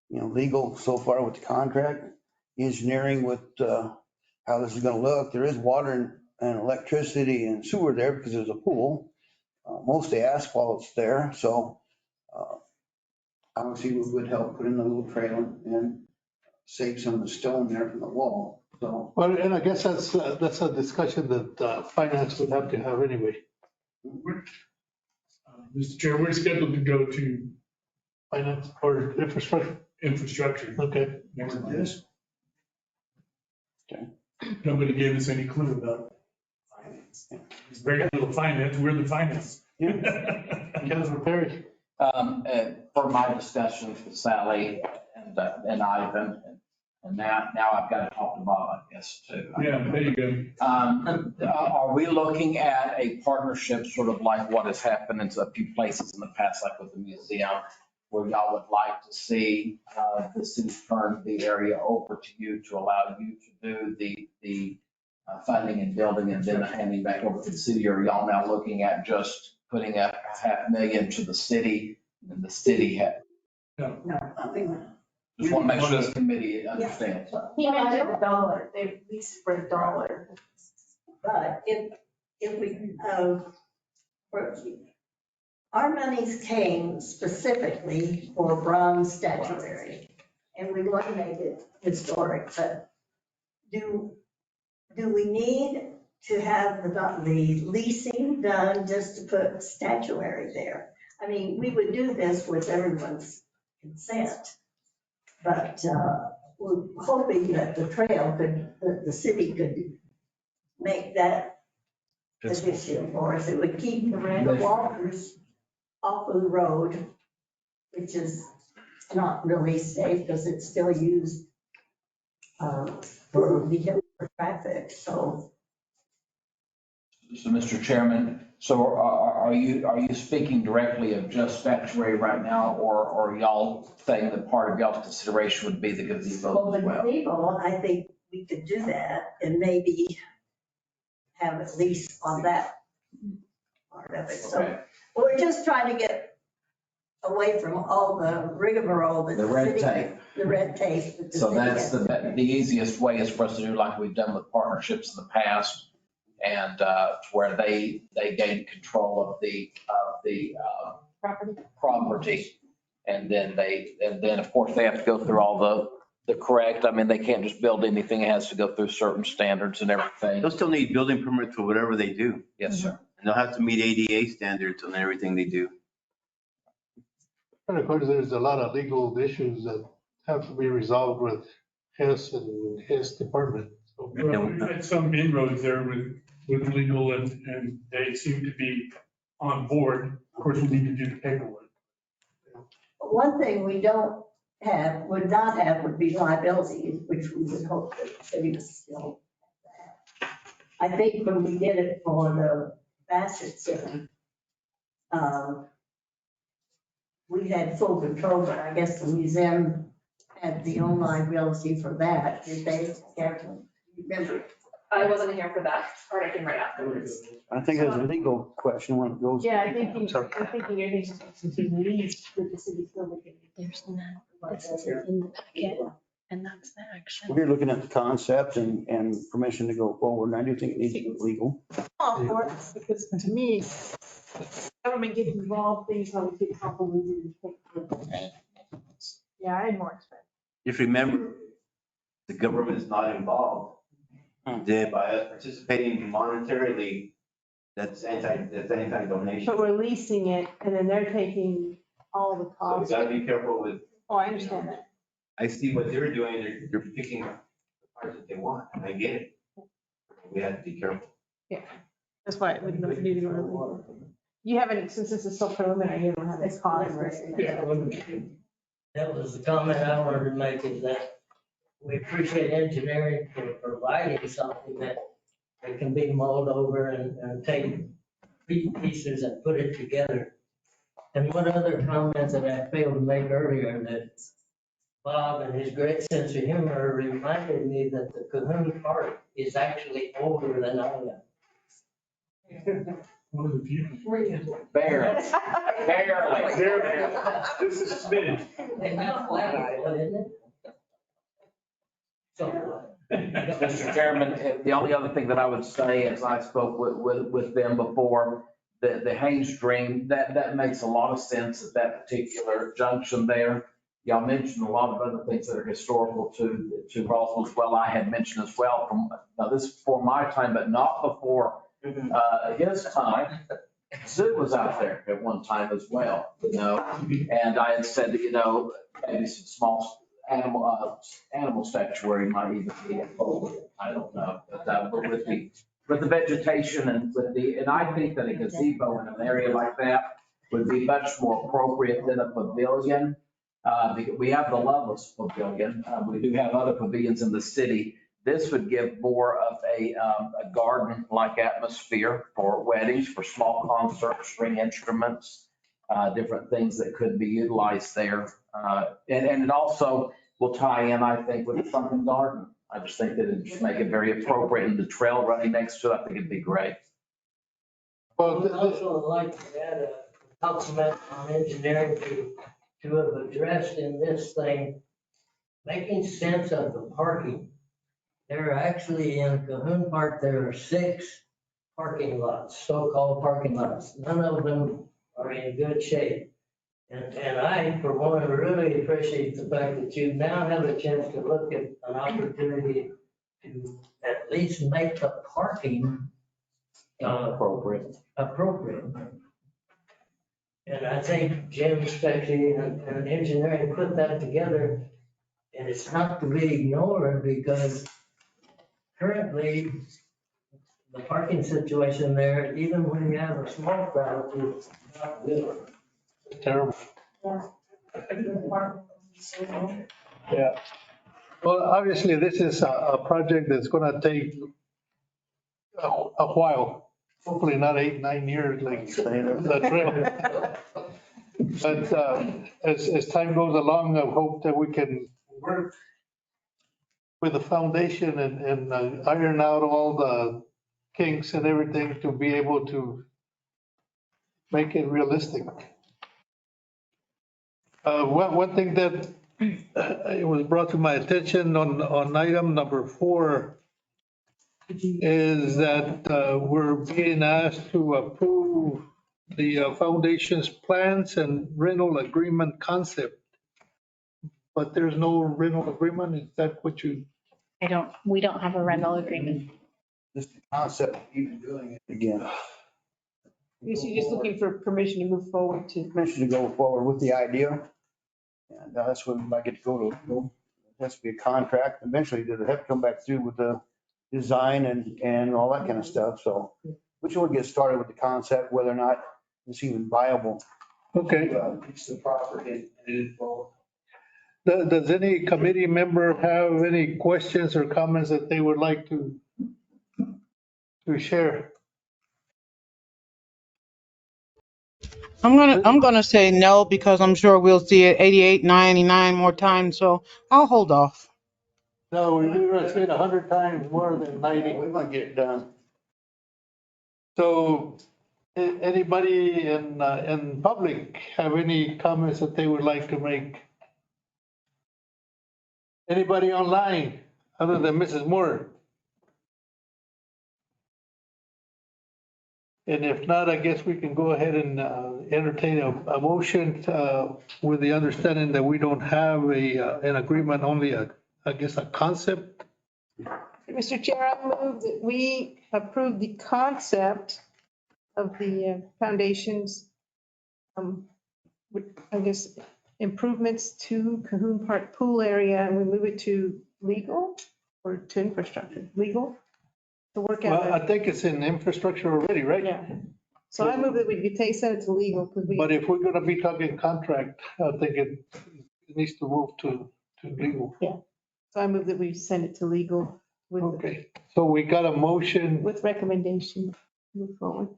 legal so far with the contract, engineering with how this is gonna look. There is water and electricity and sewer there because there's a pool. Mostly asphalt's there, so obviously we would help put in a little trail and save some of the stone there from the wall, so. Well, and I guess that's a discussion that finance would have to have anyway. Mr. Chair, we're scheduled to go to Finance or infrastructure? infrastructure. Okay. Next month. Yes. Okay. Nobody gave us any clue about finance. It's very little finance, we're the finance. Councilor Perry. For my discussions with Sally and Ivan And now I've got to talk to Bob, I guess, too. Yeah, there you go. Are we looking at a partnership sort of like what has happened in a few places in the past, like with the museum, where y'all would like to see the city turn the area over to you to allow you to do the funding and building and then handing back over to the city? Or are y'all now looking at just putting a $500,000 to the city and the city No, I think. just want to make sure this committee understands. He mentioned $1, they lease for $1. But if we, our monies came specifically for bronze statuary, and we want to make it historic, but do we need to have the leasing done just to put statuary there? I mean, we would do this with everyone's consent, but we're hoping that the trail could, the city could make that addition for us. It would keep the walkers off of the road, which is not really safe because it's still used for vehicular traffic, so. So, Mr. Chairman, so are you speaking directly of just statuary right now, or y'all saying that part of y'all's consideration would be the gazebo Well, as the well? gazebo, I think we could do that and maybe have at least on that part of it. So Okay. we're just trying to get away from all the rigmarole that The red tape. the red tape. that the So city that's has. the easiest way is for us to do like we've done with partnerships in the past, and where they gain control of the property. And then of course they have to go through all the correct, I mean, they can't just build anything. It has to go through certain standards and everything. They'll still need building permits for whatever they do. Yes, sir. And they'll have to meet ADA standards on everything they do. And of course, there's a lot of legal issues that have to be resolved with Hess and his department. So, We've had some inroads there with legal and they seem to be on board. Of course, we need to do the paperwork. One thing we would not have would be liability, which we would hope that the city would still have. I think when we did it for the Bassett Center, we had full control, but I guess the museum had the own liability for that. Did they, Catherine? Remember? I wasn't here for that part. I came right afterwards. I think there's a legal question when it goes. Yeah, I'm thinking everything's to be leased with the city still. There's none. This is in the packet, and that's the action. We're looking at the concept and permission to go forward, and I do think it needs to be legal. All for it, because to me, government getting involved, things always get complicated. Yeah, I had more expect. Just remember, the government is not involved. By us participating monetarily, that's anti-donation. But we're leasing it, and then they're taking all the So we costs. gotta be careful with, Oh, I understand that. I see what they're doing, they're picking the parts that they want, and I get it. We have to be careful. That's why it would need to go to legal. You haven't, since this is so preliminary, you don't have this cost. That was the comment I wanted to make, is that we appreciate engineering for providing something that can be mulled over and take pieces and put it together. And one other comment that I failed to make earlier, that Bob and his great sense of humor reminded me that the Cahoon Park is actually older than I am. One of the few. Barely. This is smidge. And that's wonderful, isn't it? So, Mr. Chairman, the only other thing that I would say, as I spoke with them before, the Haynes Dream, that makes a lot of sense at that particular junction there. Y'all mentioned a lot of other things that are historical to Roswell as well. I had mentioned as well now this is before my time, but not before his time. Zoo was out there at one time as well, and I had said that, maybe some small animal statuary might even be appropriate. I don't know, but with the vegetation and I think that a gazebo in an area like that would be much more appropriate than a pavilion. Because we have the Loveless Pavilion. We do have other pavilions in the city. This would give more of a garden-like atmosphere for weddings, for small concerts, string instruments, different things that could be utilized there. And it also will tie in, I think, with the sunken garden. I just think that it'd just make it very appropriate, and the trail running next to it, I think it'd be great. I would also like to add a compliment on engineering to have addressed in this thing, making sense of the parking. There are actually in Cahoon Park, there are 6 parking lots, so-called parking lots. None of them are in good shape. And I, for one, really appreciate the fact that you now have a chance to look at an opportunity to at least make the parking Appropriate. And I think Jim Speccy and engineering put that together, and it's not to be ignored because currently the parking situation there, even when you have a small crowd, is not good. Terrible. Yeah. Well, obviously, this is a project that's gonna take a while. Hopefully not 8, 9 years like the trail. But as time goes along, I hope that we can work with the foundation and iron out all the kinks and everything to be able to make it realistic. One thing that it was brought to my attention on item number 4 is that we're being asked to approve the foundation's plans and rental agreement concept. But there's no rental agreement, is that what you? We don't have a rental agreement. Just the concept of even doing it again. You're just looking for permission to move forward to. Permission to go forward with the idea. And that's when I get to go to, it has to be a contract. Eventually, they have to come back through with the design and all that kind of stuff. So we should get started with the concept, whether or not it's even viable. Okay. It's the property. Does any committee member have any questions or comments that they would like to share? I'm gonna say no because I'm sure we'll see it 88, 99 more times, so I'll hold off. No, we were gonna say it 100 times more than 90. We want to get it done. So anybody in public have any comments that they would like to make? Anybody online other than Mrs. Moore? And if not, I guess we can go ahead and entertain a motion with the understanding that we don't have an agreement, only I guess a concept. Mr. Chair, I move that we approve the concept of the foundation's, I guess, improvements to Cahoon Park pool area, and we move it to legal or to infrastructure, legal to work out. Well, I think it's in infrastructure already, right? Yeah. So I move that we send it to legal because But if we're gonna be talking contract, I think it needs to move to legal. Yeah. So I move that we send it to legal with, Okay, so we got a motion with recommendation, move forward.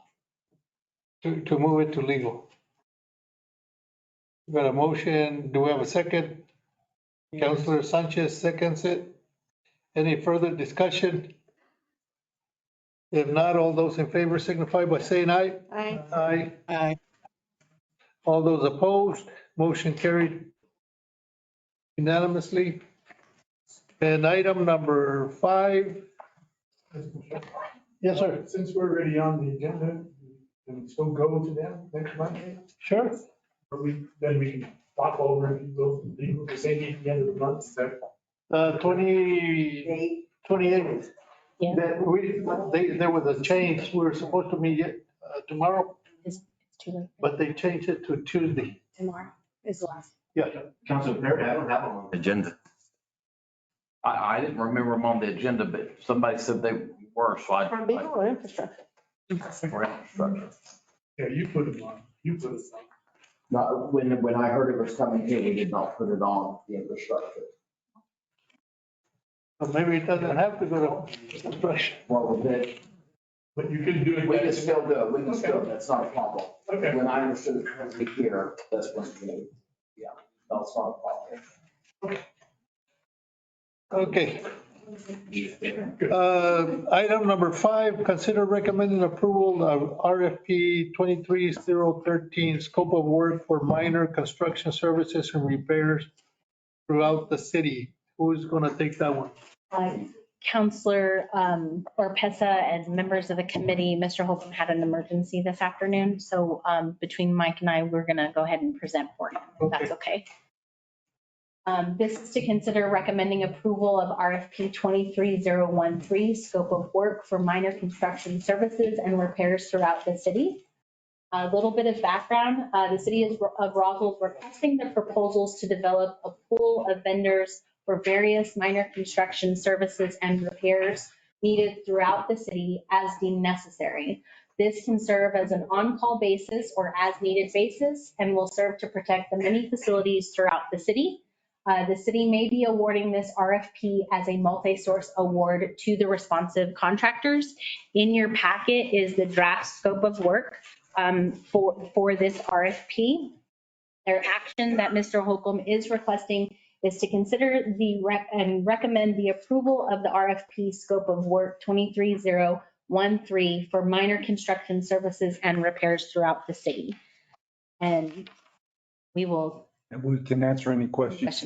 to move it to legal. We got a motion, do we have a second? Councilor Sanchez seconds it. Any further discussion? If not, all those in favor signify by saying aye. Aye. Aye. Aye. All those opposed, motion carried unanimously. And item number 5. Yes, sir. Since we're already on the agenda, can we still go to them next Monday? Sure. Or then we can pop over if you will, legal, the same at the end of the month, is that? 28th. Yeah. There was a change. We were supposed to meet tomorrow, It's too late. but they changed it to Tuesday. Tomorrow is the last. Yeah. Council Perry, I don't have them on the agenda. I didn't remember them on the agenda, but somebody said they were, so I. For legal or infrastructure? For infrastructure. Yeah, you put them on, you put it on. Not, when I heard it was coming here, we did not put it on the infrastructure. So maybe it doesn't have to go to construction. Well, with it, But you can do it. we can still do it, we can still, that's not a problem. Okay. When I understood it was coming here, that's when, yeah, that's not a problem. Okay. Item number 5, consider recommending approval of RFP 23013, scope of work for minor construction services and repairs throughout the city. Who's going to take that one? Counselor Orpesa and members of the committee, Mr. Holcomb had an emergency this afternoon. So between Mike and I, we're going to go ahead and present for him, if that's okay. This is to consider recommending approval of RFP 23013, scope of work for minor construction services and repairs throughout the city. A little bit of background, the city of Roswell is requesting the proposals to develop a pool of vendors for various minor construction services and repairs needed throughout the city as deemed necessary. This can serve as an on-call basis or as-needed basis and will serve to protect the many facilities throughout the city. The city may be awarding this RFP as a multi-source award to the responsive contractors. In your packet is the draft scope of work for this RFP. Their action that Mr. Holcomb is requesting is to consider and recommend the approval of the RFP scope of work 23013 for minor construction services and repairs throughout the city. And we will. And we can answer any questions.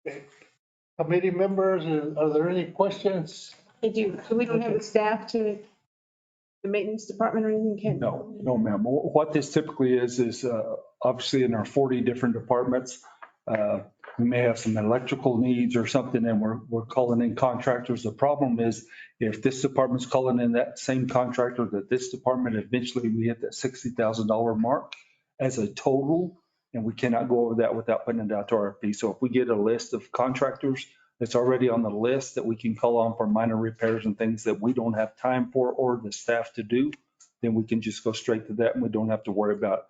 Okay. Committee members, are there any questions? Did you, so we don't have the staff to the maintenance department or anything, Ken? No, ma'am. What this typically is obviously in our 40 different departments, we may have some electrical needs or something and we're calling in contractors. The problem is if this department's calling in that same contractor, that this department, eventually we hit that $60,000 mark as a total, and we cannot go over that without putting it out to RFP. So if we get a list of contractors that's already on the list that we can call on for minor repairs and things that we don't have time for or the staff to do, then we can just go straight to that and we don't have to worry about,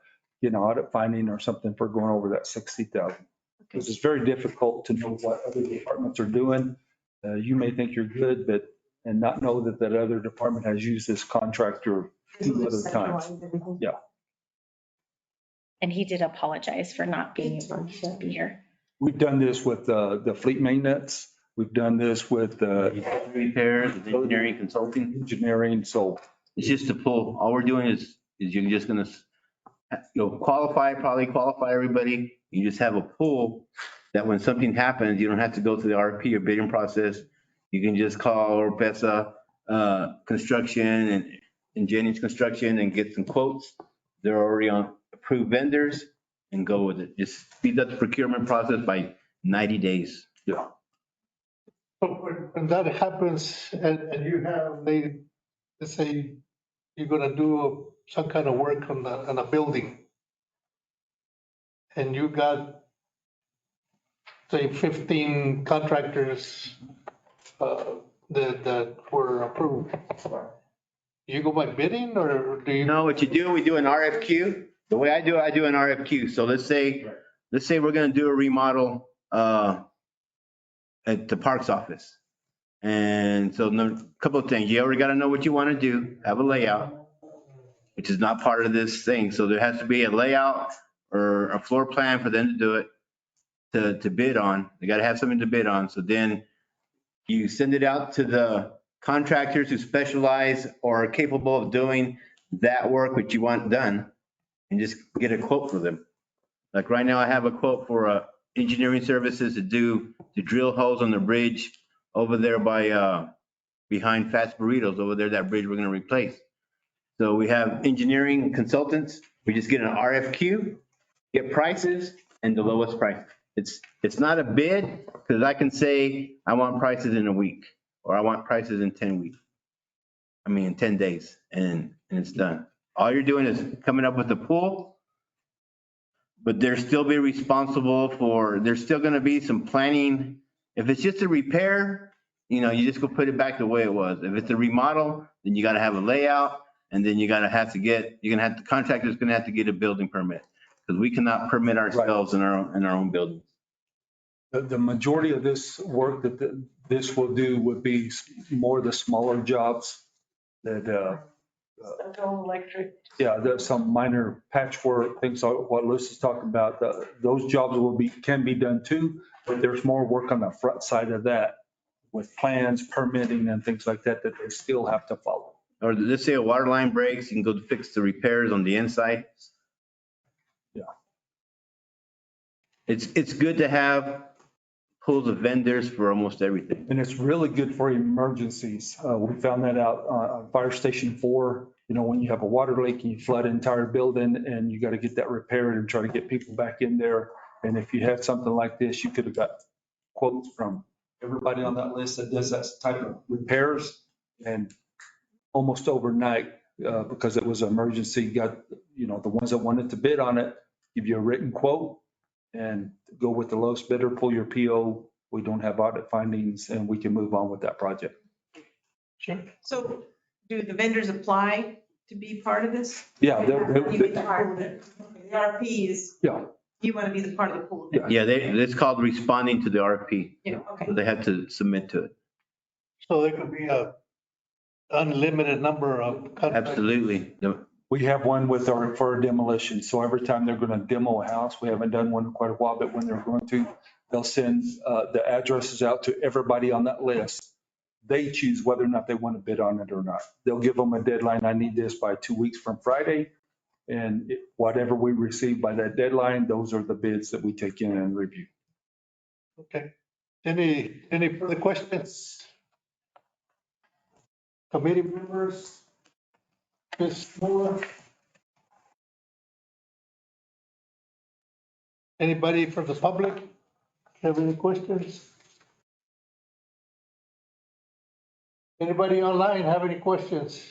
audit finding or something for going over that 60,000. Because it's very difficult to know what other departments are doing. You may think you're good, and not know that that other department has used this contractor 2 other times. Yeah. And he did apologize for not being able to be here. We've done this with the fleet maintenance. We've done this with repairs, engineering, consulting. Engineering, so. It's just a pull. All we're doing is you're just gonna, probably qualify everybody. You just have a pool that when something happens, you don't have to go through the RFP or bidding process. You can just call Orpesa Construction and Jennings Construction and get some quotes. They're already on approved vendors and go with it. Just speed up the procurement process by 90 days. Yeah. So when that happens and you have, let's say you're going to do some kind of work on a building and you got, say, 15 contractors that were approved. You go by bidding or do you? No, what you do, we do an RFQ. The way I do it, I do an RFQ. So let's say we're going to do a remodel at the parks office. And so a couple of things. You already got to know what you want to do, have a layout, which is not part of this thing. So there has to be a layout or a floor plan for them to do it, to bid on. They got to have something to bid on. So then you send it out to the contractors who specialize or are capable of doing that work which you want done and just get a quote for them. Like right now I have a quote for engineering services to drill holes on the bridge over there by behind Fast Burritos over there, that bridge we're going to replace. So we have engineering consultants. We just get an RFQ, get prices and the lowest price. It's not a bid because I can say I want prices in a week or I want prices in 10 weeks. I mean, in 10 days and it's done. All you're doing is coming up with a pool, but they're still be responsible for, there's still going to be some planning. If it's just a repair, you just go put it back the way it was. If it's a remodel, then you got to have a layout. And then you're gonna have the contractor's gonna have to get a building permit. Because we cannot permit ourselves in our own buildings. The majority of this work that this will do would be more the smaller jobs that, Electric. yeah, there's some minor patchwork, things like what Liz is talking about. Those jobs can be done too, but there's more work on the front side of that with plans, permitting and things like that they still have to follow. Or let's say a water line breaks, you can go to fix the repairs on the inside. Yeah. It's good to have pools of vendors for almost everything. And it's really good for emergencies. We found that out on Fire Station 4. You know, when you have a water leak and you flood an entire building and you got to get that repaired and try to get people back in there. And if you had something like this, you could have got quotes from everybody on that list that does that type of repairs. And almost overnight, because it was an emergency, got, you know, the ones that wanted to bid on it, give you a written quote and go with the lowest bidder, pull your PO. We don't have audit findings and we can move on with that project. Sure. So do the vendors apply to be part of this? Yeah, The RFP is, yeah. you want to be the part of the pool? Yeah, it's called responding to the RFP. Yeah, okay. So they have to submit to it. So there could be a unlimited number of contractors. Absolutely. We have one for a demolition. So every time they're going to demo a house, we haven't done one in quite a while, but when they're going to, they'll send the addresses out to everybody on that list. They choose whether or not they want to bid on it or not. They'll give them a deadline. I need this by 2 weeks from Friday. And whatever we receive by that deadline, those are the bids that we take in and review. Okay. Any further questions? Committee members? Ms. Moore? Anybody from the public have any questions? Anybody online have any questions?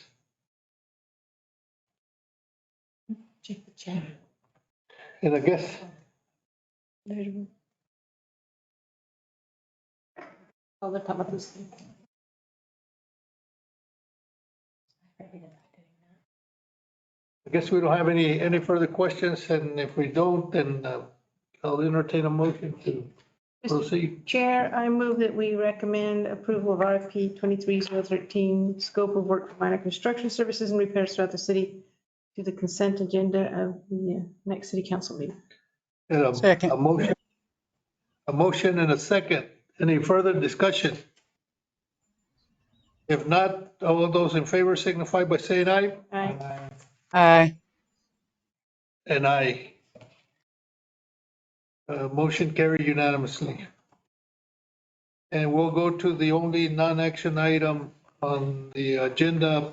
Check the chat. And I guess, Oh, they're talking about this thing. I guess we don't have any further questions, and if we don't, then I'll entertain a motion to proceed. Chair, I move that we recommend approval of RFP 23013, scope of work for minor construction services and repairs throughout the city to the consent agenda of the next city council meeting. And Second. A motion and a second. Any further discussion? If not, all those in favor signify by saying aye. Aye. Aye. And aye. Motion carried unanimously. And we'll go to the only non-action item on the agenda,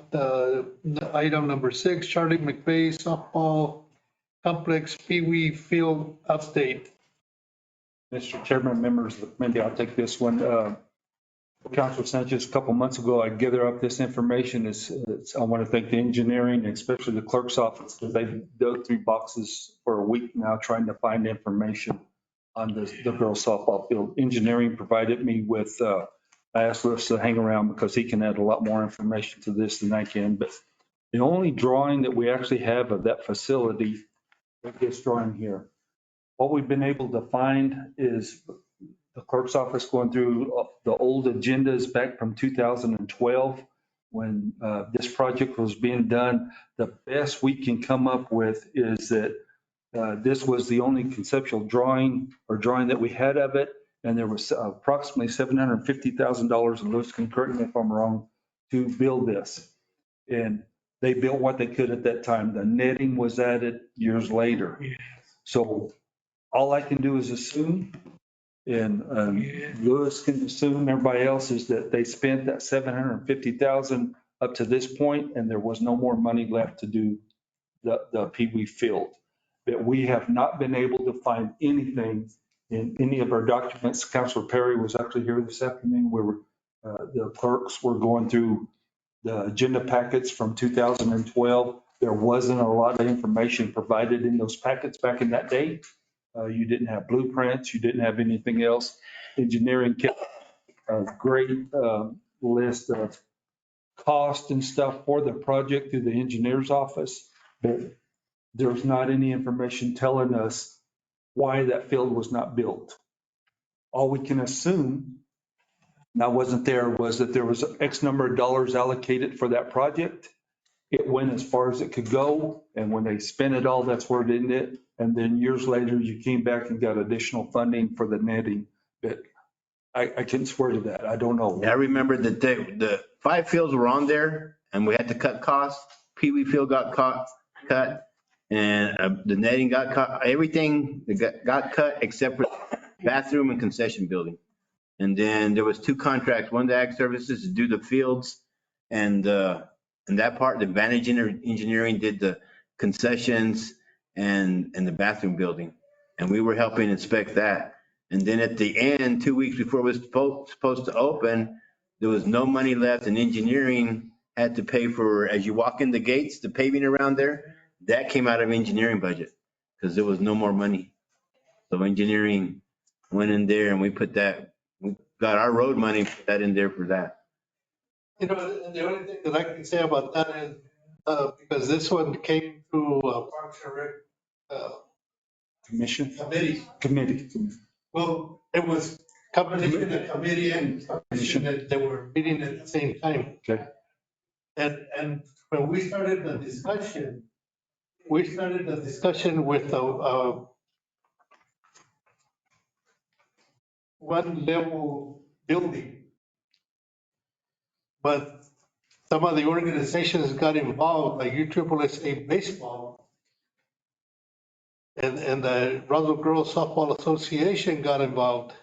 item number 6, Charlie McVay softball complex Pee Wee field update. Mr. Chairman, members of the committee, I'll take this one. Councilor Sanchez, a couple months ago, I gathered up this information. I want to thank the engineering, especially the clerk's office, because they've dug through boxes for a week now trying to find information on the girls softball field. Engineering provided me with, I asked Lewis to hang around because he can add a lot more information to this than I can. But the only drawing that we actually have of that facility is this drawing here. What we've been able to find is the clerk's office going through the old agendas back from 2012 when this project was being done. The best we can come up with is that this was the only conceptual drawing that we had of it. And there was approximately $750,000, and Lewis can correct me if I'm wrong, to build this. And they built what they could at that time. The netting was added years later. So all I can do is assume, and Lewis can assume, everybody else, is that they spent that $750,000 up to this point, and there was no more money left to do the Pee Wee field. But we have not been able to find anything in any of our documents. Councilor Perry was actually here this afternoon where the clerks were going through the agenda packets from 2012. There wasn't a lot of information provided in those packets back in that day. You didn't have blueprints, you didn't have anything else. Engineering kept a great list of cost and stuff for the project through the engineer's office, but there's not any information telling us why that field was not built. All we can assume, and I wasn't there, was that there was X number of dollars allocated for that project. It went as far as it could go, and when they spent it all, that's where it ended. And then years later, you came back and got additional funding for the netting. But I can't swear to that. I don't know. I remember that the 5 fields were on there and we had to cut costs. Pee Wee field got cut and the netting got cut. Everything that got cut except for bathroom and concession building. And then there was 2 contracts, one to Ag Services to do the fields and that part, the Advantage Engineering did the concessions and the bathroom building. And we were helping inspect that. And then at the end, 2 weeks before it was supposed to open, there was no money left and engineering had to pay for, as you walk in the gates, the paving around there, that came out of engineering budget because there was no more money. So engineering went in there and we got our road money, put that in there for that. You know, the only thing that I can say about that is, because this one came through Parks and Rec Commission? committee. Well, it was combination of committee and commission that they were meeting at the same time. Okay. And when we started the discussion with one level building. But some of the organizations got involved, like USSSA Baseball. And the Roswell Girls Softball Association got involved.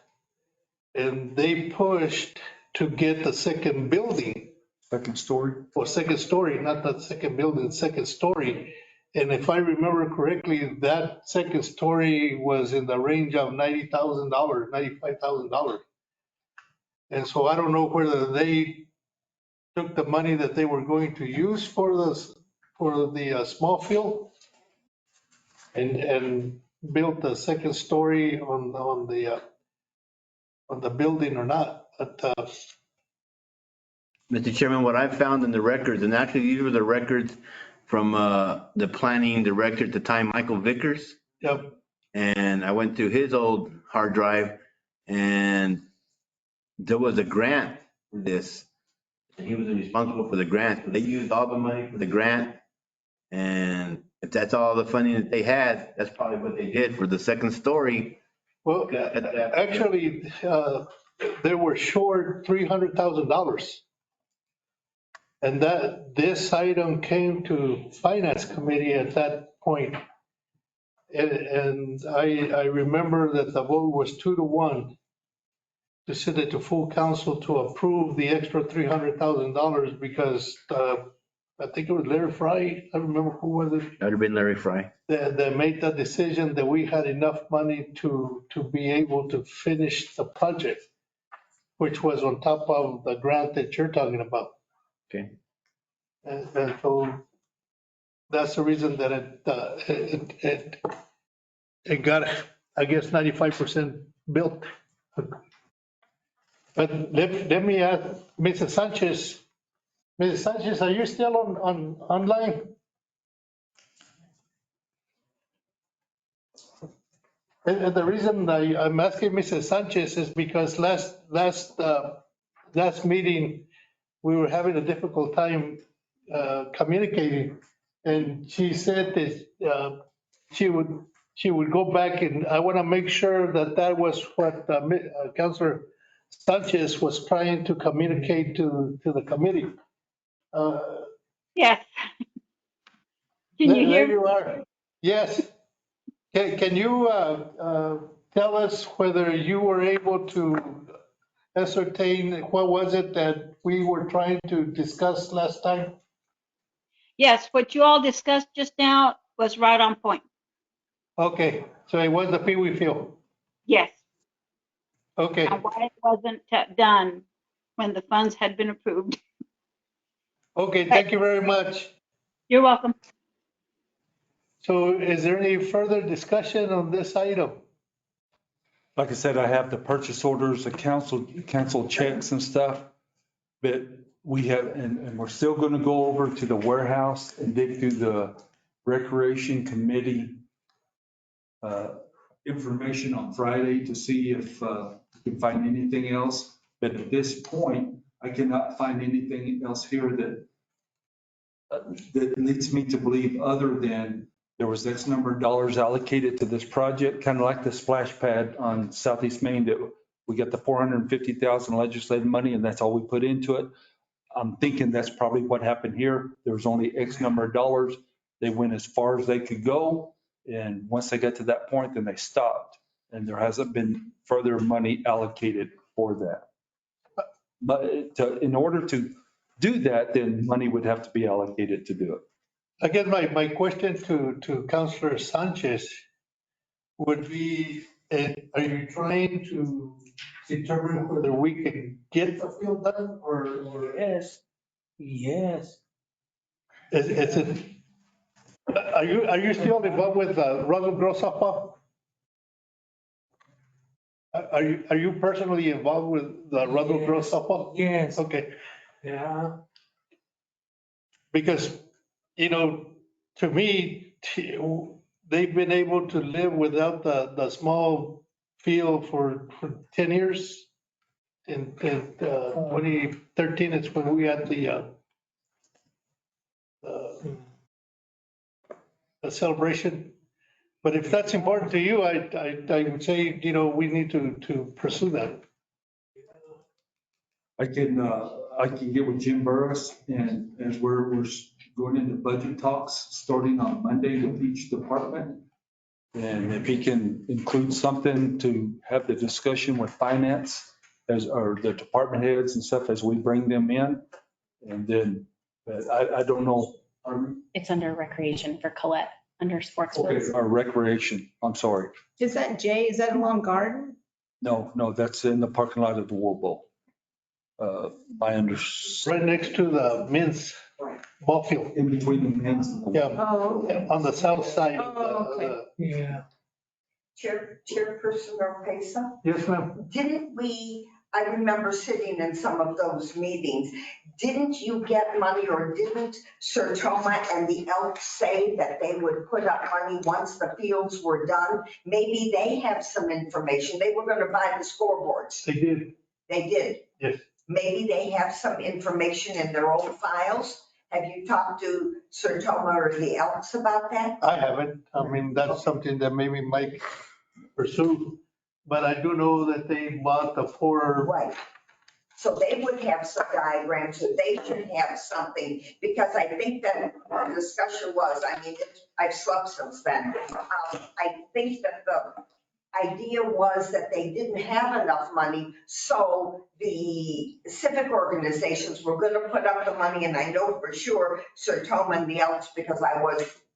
And they pushed to get the second building. Second story? Or second story, not the second building, second story. And if I remember correctly, that second story was in the range of $90,000, $95,000. And so I don't know whether they took the money that they were going to use for the small field and built the second story on the building or not. But Mr. Chairman, what I found in the records, and actually these were the records from the planning director at the time, Michael Vickers. Yep. And I went through his old hard drive and there was a grant for this. He was responsible for the grant. They used all the money for the grant. And if that's all the funding that they had, that's probably what they did for the second story. Well, actually, they were short $300,000. And this item came to Finance Committee at that point. And I remember that the vote was 2-1 to send it to full council to approve the extra $300,000 because I think it was Larry Fry. I remember who was it. That would have been Larry Fry. That made that decision that we had enough money to be able to finish the project, which was on top of the grant that you're talking about. Okay. And so that's the reason that it got, I guess, 95% built. But let me ask Mrs. Sanchez. Mrs. Sanchez, are you still online? And the reason I'm asking Mrs. Sanchez is because last meeting, we were having a difficult time communicating. And she said that she would go back and I want to make sure that was what Councilor Sanchez was trying to communicate to the committee. Yes. Can you hear? There you are. Yes. Can you tell us whether you were able to ascertain what was it that we were trying to discuss last time? Yes, what you all discussed just now was right on point. Okay, so it was the Pee Wee field. Yes. Okay. And why it wasn't done when the funds had been approved. Okay, thank you very much. You're welcome. So is there any further discussion on this item? Like I said, I have the purchase orders, the council checks and stuff. But we have, and we're still going to go over to the warehouse and dig through the recreation committee information on Friday to see if we can find anything else. But at this point, I cannot find anything else here that leads me to believe other than there was X number of dollars allocated to this project, kind of like the splash pad on Southeast Main that we got the 450,000 legislative money and that's all we put into it. I'm thinking that's probably what happened here. There was only X number of dollars. They went as far as they could go. And once they got to that point, then they stopped. And there hasn't been further money allocated for that. But in order to do that, then money would have to be allocated to do it. I guess my question to Councilor Sanchez would be, are you trying to determine whether we can get the field done or? Yes, yes. Is it, are you still involved with Russell Gross softball? Are you personally involved with the Russell Gross softball? Yes. Okay, Yeah. because, you know, to me, they've been able to live without the small field for 10 years. In 2013, it's when we had the celebration. But if that's important to you, I would say, you know, we need to pursue that. I can get with Jim Burris and as we're going into budget talks, starting on Monday with each department. And if he can include something to have the discussion with finance or the department heads and stuff as we bring them in. And then, I don't know. It's under recreation for Colette, under sports. Okay, our recreation, I'm sorry. Is that Jay? Is that along Garden? No, that's in the parking lot of the Wool Bowl. Right next to the men's ball field. In between the men's. Yeah, Oh, okay. on the south side. Oh, okay. Yeah. Chairperson Orpesa, Yes, ma'am. didn't we, I remember sitting in some of those meetings, didn't you get money or didn't Sir Toma and the Elks say that they would put up money once the fields were done? Maybe they have some information. They were going to buy the scoreboards. They did. They did. Yes. Maybe they have some information in their old files. Have you talked to Sir Toma or the Elks about that? I haven't. I mean, that's something that maybe Mike pursue. But I do know that they bought the 4. Right. So they would have some diagrams, so they should have something, because I think that the discussion was, I mean, I've slept since then. I think that the idea was that they didn't have enough money, so the civic organizations were going to put up the money, and I know for sure Sir Toma and the Elks, because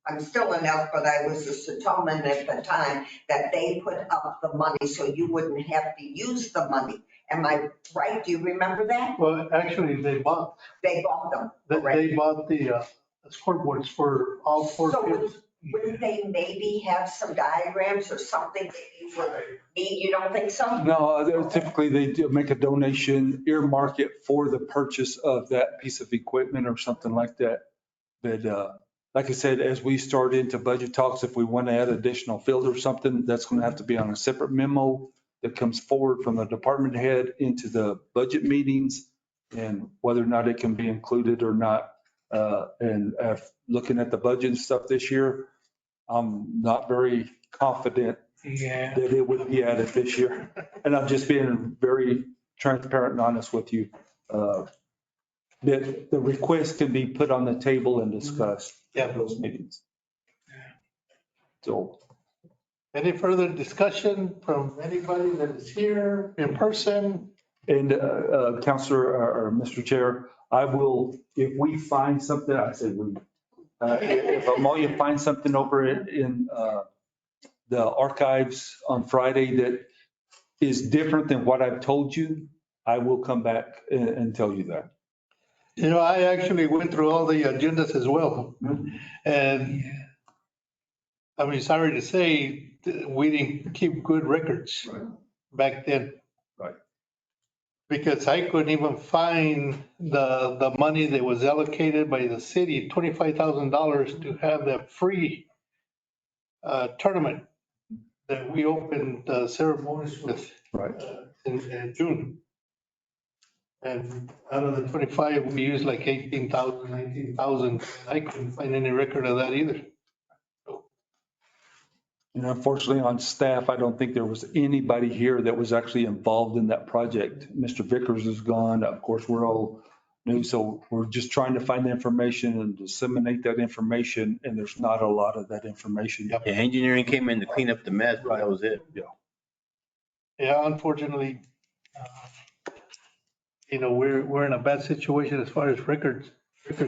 I'm still an Elk, but I was a Sir Toma at the time, that they put up the money so you wouldn't have to use the money. Am I right? Do you remember that? Well, actually, they bought them. They bought the scoreboards for all 4 So fields. wouldn't they maybe have some diagrams or something that you would need? You don't think so? No, typically they do make a donation, earmark it for the purchase of that piece of equipment or something like that. But like I said, as we start into budget talks, if we want to add additional field or something, that's going to have to be on a separate memo that comes forward from the department head into the budget meetings and whether or not it can be included or not. And looking at the budget and stuff this year, I'm not very confident that it would be added this year. And I'm just being very transparent and honest with you. That the request can be put on the table and discussed at those meetings. So. Any further discussion from anybody that is here in person? And Councilor or Mr. Chair, I will, if we find something, I say we, if Amalia finds something over in the archives on Friday that is different than what I've told you, I will come back and tell you that. You know, I actually went through all the agendas as well. And I mean, sorry to say, we didn't keep good records back then. Right. because I couldn't even find the money that was allocated by the city, $25,000 to have that free tournament that we opened the ceremonies with in June. And out of the 25, we used like 18,000, 19,000. I couldn't find any record of that either. And unfortunately, on staff, I don't think there was anybody here that was actually involved in that project. Mr. Vickers is gone. Of course, we're all new, so we're just trying to find the information and disseminate that information, and there's not a lot of that information. Yeah, engineering came in to clean up the mess, but that was it. Yeah, unfortunately, we're in a bad situation as far as record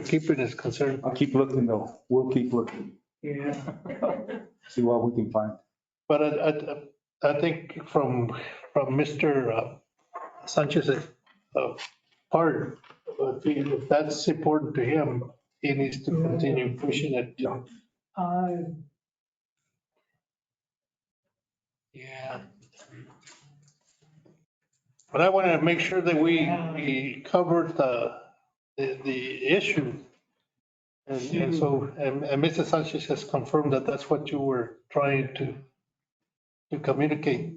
keeping is concerned. I'll keep looking though. We'll keep looking. Yeah. See what we can find. But I think from Mr. Sanchez's part, if that's important to him, he needs to continue pushing it. Yeah. But I want to make sure that we covered the issue. And so, and Mr. Sanchez has confirmed that that's what you were trying to communicate.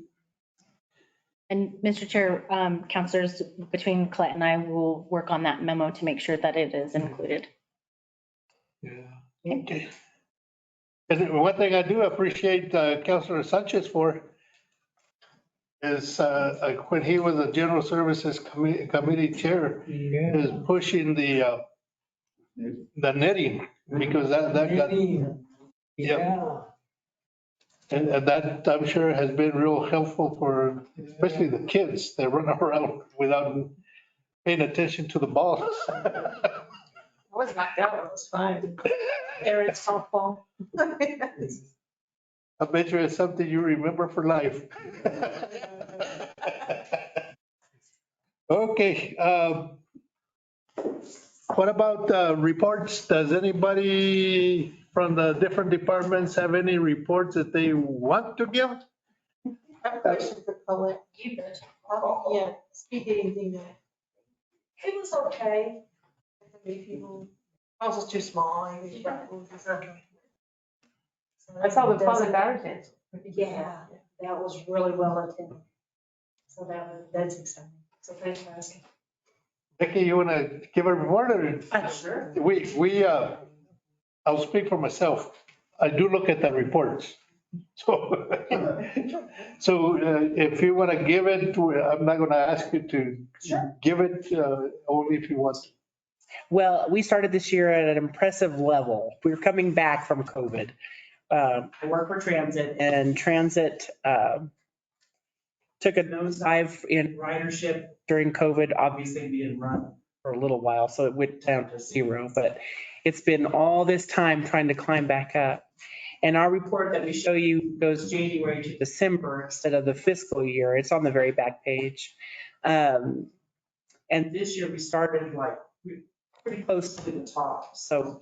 And Mr. Chair, counselors, between Colette and I will work on that memo to make sure that it is included. Yeah, okay. And one thing I do appreciate Councilor Sanchez for is when he was the General Services Committee Chair, is pushing the netting, because that got. Yeah. And that, I'm sure, has been real helpful for especially the kids that run around without paying attention to the ball. I was knocked out, it was fine. Eric's softball. I bet you it's something you remember for life. Okay. What about reports? Does anybody from the different departments have any reports that they want to give? I have a question for Colette. Yeah, speed dating thing. It was okay. People, I was too small. I saw the public advertisement. Yeah, that was really well attended. So that's exciting. So thanks for asking. Becky, you want to give a report or? Sure. I'll speak for myself. I do look at the reports. So if you want to give it, I'm not going to ask you to give it, only if you want to. Well, we started this year at an impressive level. We were coming back from COVID. I work for Transit, and Transit took a nosedive in ridership during COVID, obviously being run for a little while, so it went down to zero. But it's been all this time trying to climb back up. And our report that we show you goes January to December instead of the fiscal year. It's on the very back page. And this year we started like pretty close to the top. So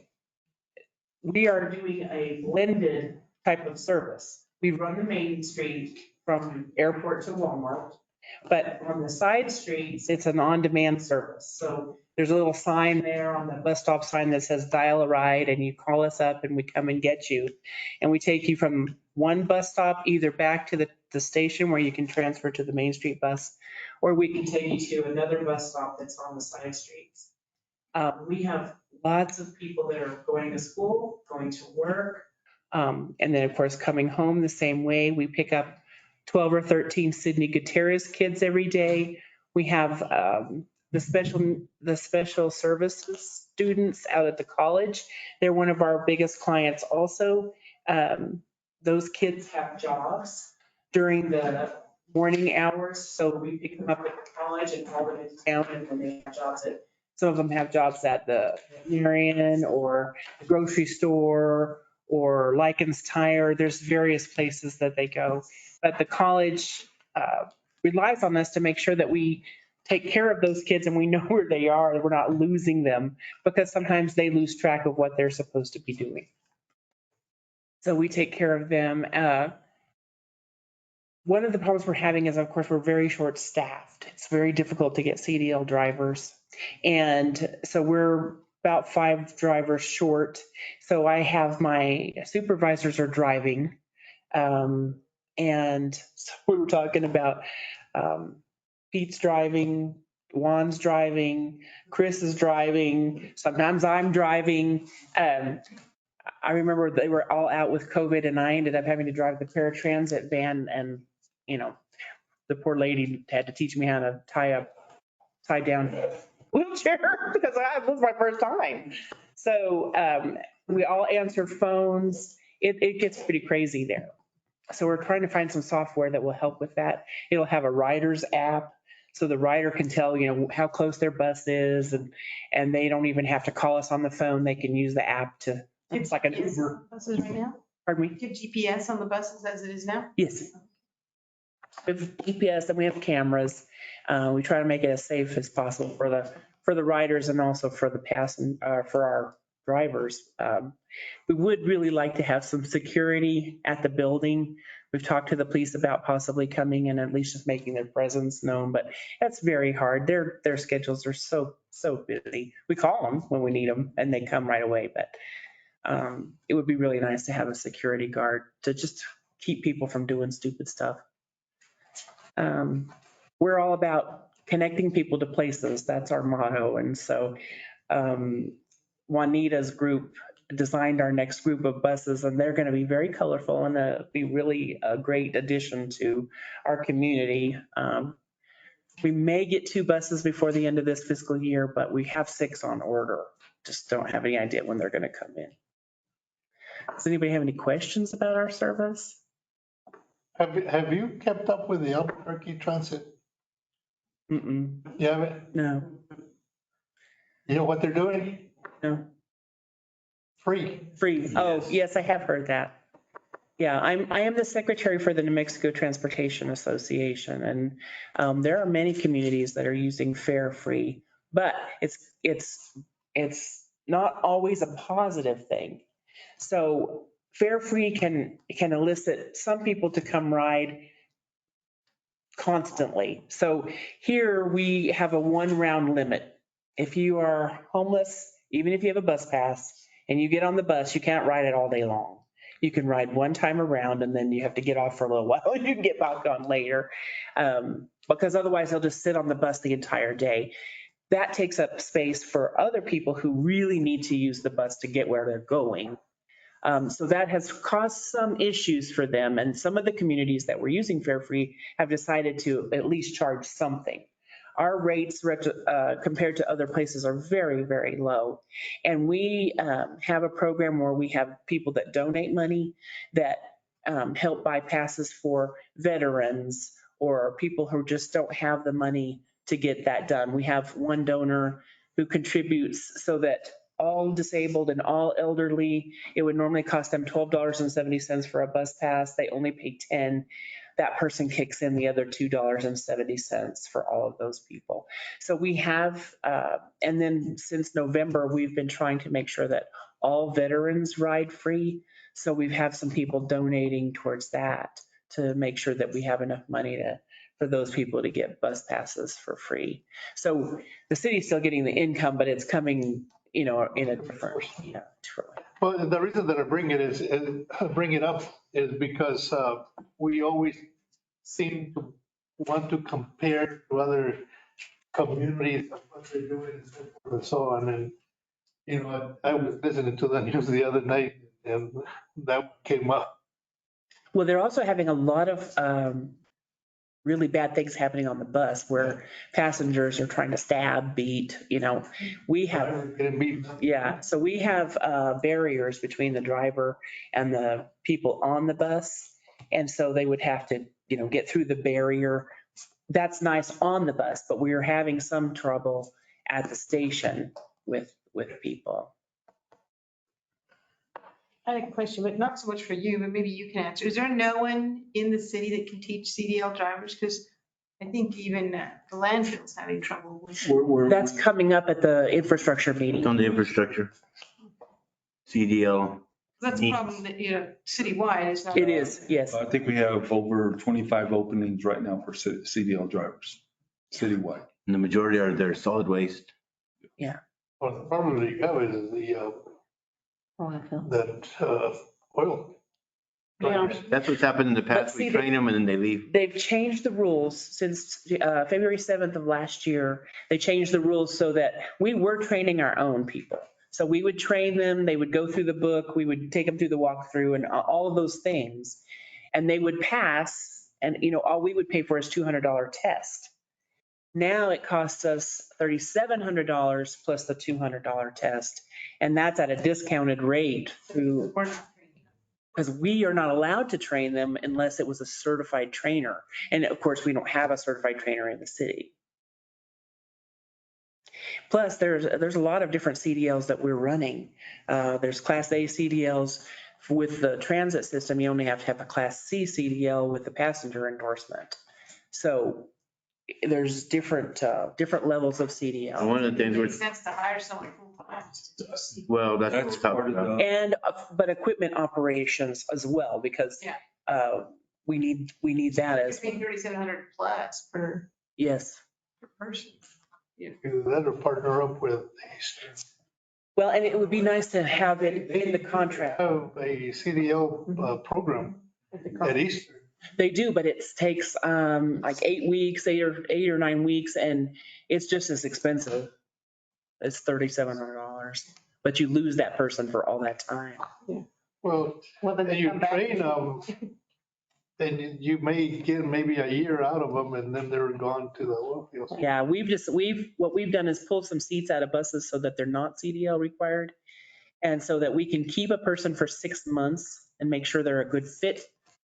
we are doing a blended type of service. We run the main street from airport to Walmart, but on the side streets, it's an on-demand service. So there's a little sign there on the bus stop sign that says dial a ride, and you call us up and we come and get you. And we take you from one bus stop either back to the station where you can transfer to the Main Street bus, or we can take you to another bus stop that's on the side streets. We have lots of people that are going to school, going to work, and then of course coming home the same way. We pick up 12 or 13 Sidney Gutierrez kids every day. We have the special services students out at the college. They're one of our biggest clients also. Those kids have jobs during the morning hours, so we pick them up at the college and haul them into town, and then they have jobs at, some of them have jobs at the Marion or the grocery store or Likens Tire. There's various places that they go. But the college relies on us to make sure that we take care of those kids and we know where they are, and we're not losing them, because sometimes they lose track of what they're supposed to be doing. So we take care of them. one of the problems we're having is, of course, we're very short-staffed. It's very difficult to get CDL drivers. And so we're about 5 drivers short. So I have my supervisors are driving. And so we were talking about Pete's driving, Juan's driving, Chris is driving, sometimes I'm driving. I remember they were all out with COVID and I ended up having to drive the paratransit van and, you know, the poor lady had to teach me how to tie down wheelchair because it was my first time. So we all answered phones. It gets pretty crazy there. So we're trying to find some software that will help with that. It'll have a rider's app. So the rider can tell, you know, how close their bus is and they don't even have to call us on the phone. They can use the app to, it's like an Uber. Buses right now? Pardon me? Do you have GPS on the buses as it is now? Yes. We have GPS and we have cameras. We try to make it as safe as possible for the riders and also for the for our drivers. We would really like to have some security at the building. We've talked to the police about possibly coming and at least just making their presence known, but that's very hard. Their schedules are so busy. We call them when we need them and they come right away, but it would be really nice to have a security guard to just keep people from doing stupid stuff. We're all about connecting people to places. That's our motto. And so Juanita's group designed our next group of buses, and they're going to be very colorful and be really a great addition to our community. We may get 2 buses before the end of this fiscal year, but we have 6 on order. Just don't have any idea when they're going to come in. Does anybody have any questions about our service? Have you kept up with the Albuquerque Transit? Mm-mm. You haven't? No. You know what they're doing? No. Free. Oh, yes, I have heard that. Yeah, I am the secretary for the New Mexico Transportation Association, and there are many communities that are using fare free, but it's not always a positive thing. So fare free can elicit some people to come ride constantly. So here we have a 1 round limit. If you are homeless, even if you have a bus pass and you get on the bus, you can't ride it all day long. You can ride 1 time around and then you have to get off for a little while and you can get back on later because otherwise they'll just sit on the bus the entire day. That takes up space for other people who really need to use the bus to get where they're going. So that has caused some issues for them. And some of the communities that were using fare free have decided to at least charge something. Our rates compared to other places are very, very low. And we have a program where we have people that donate money that help buy passes for veterans or people who just don't have the money to get that done. We have one donor who contributes so that all disabled and all elderly, it would normally cost them $12.70 for a bus pass. They only pay $10. That person kicks in the other $2.70 for all of those people. So we have, and then since November, we've been trying to make sure that all veterans ride free. So we have some people donating towards that to make sure that we have enough money for those people to get bus passes for free. So the city's still getting the income, but it's coming, in a different way. Well, the reason that I bring it up is because we always seem to want to compare to other communities, what they're doing and so on. And, I was listening to the news the other night and that came up. Well, they're also having a lot of really bad things happening on the bus where passengers are trying to stab, beat, we have, so we have barriers between the driver and the people on the bus. And so they would have to, get through the barrier. That's nice on the bus, but we are having some trouble at the station with people. I had a question, but not so much for you, but maybe you can answer. Is there no one in the city that can teach CDL drivers? Because I think even the landfill's having trouble with. That's coming up at the infrastructure meeting. On the infrastructure. CDL That's a problem that, citywide, it's not. It is, yes. I think we have over 25 openings right now for CDL drivers, citywide. And the majority are their solid waste. Well, the problem that you have is oil. Yeah. That's what's happened in the past. But see, We train them and then they leave. They've changed the rules since February 7th of last year. They changed the rules so that we were training our own people. So we would train them, they would go through the book, we would take them through the walkthrough and all of those things. And they would pass and, all we would pay for is $200 test. Now it costs us $3,700 plus the $200 test. And that's at a discounted rate through, because we are not allowed to train them unless it was a certified trainer. And of course, we don't have a certified trainer in the city. Plus, there's a lot of different CDLs that we're running. There's Class A CDLs. With the transit system, you only have to have a Class C CDL with the passenger endorsement. So there's different levels of CDL. And one of the things It makes sense to hire someone full time. well, that's part of the. And, but equipment operations as well, because we need that I as, think 3,700 plus per yes. person. Either that or partner up with Eastern. Well, and it would be nice to have it in the contract. Have a CDL program at Eastern. They do, but it takes like 8 weeks, eight or 9 weeks, and it's just as expensive. It's $3,700, but you lose that person for all that time. Well, then and you train them, then you may get maybe a year out of them and then they're gone to the oil field. Yeah, what we've done is pull some seats out of buses so that they're not CDL required. And so that we can keep a person for 6 months and make sure they're a good fit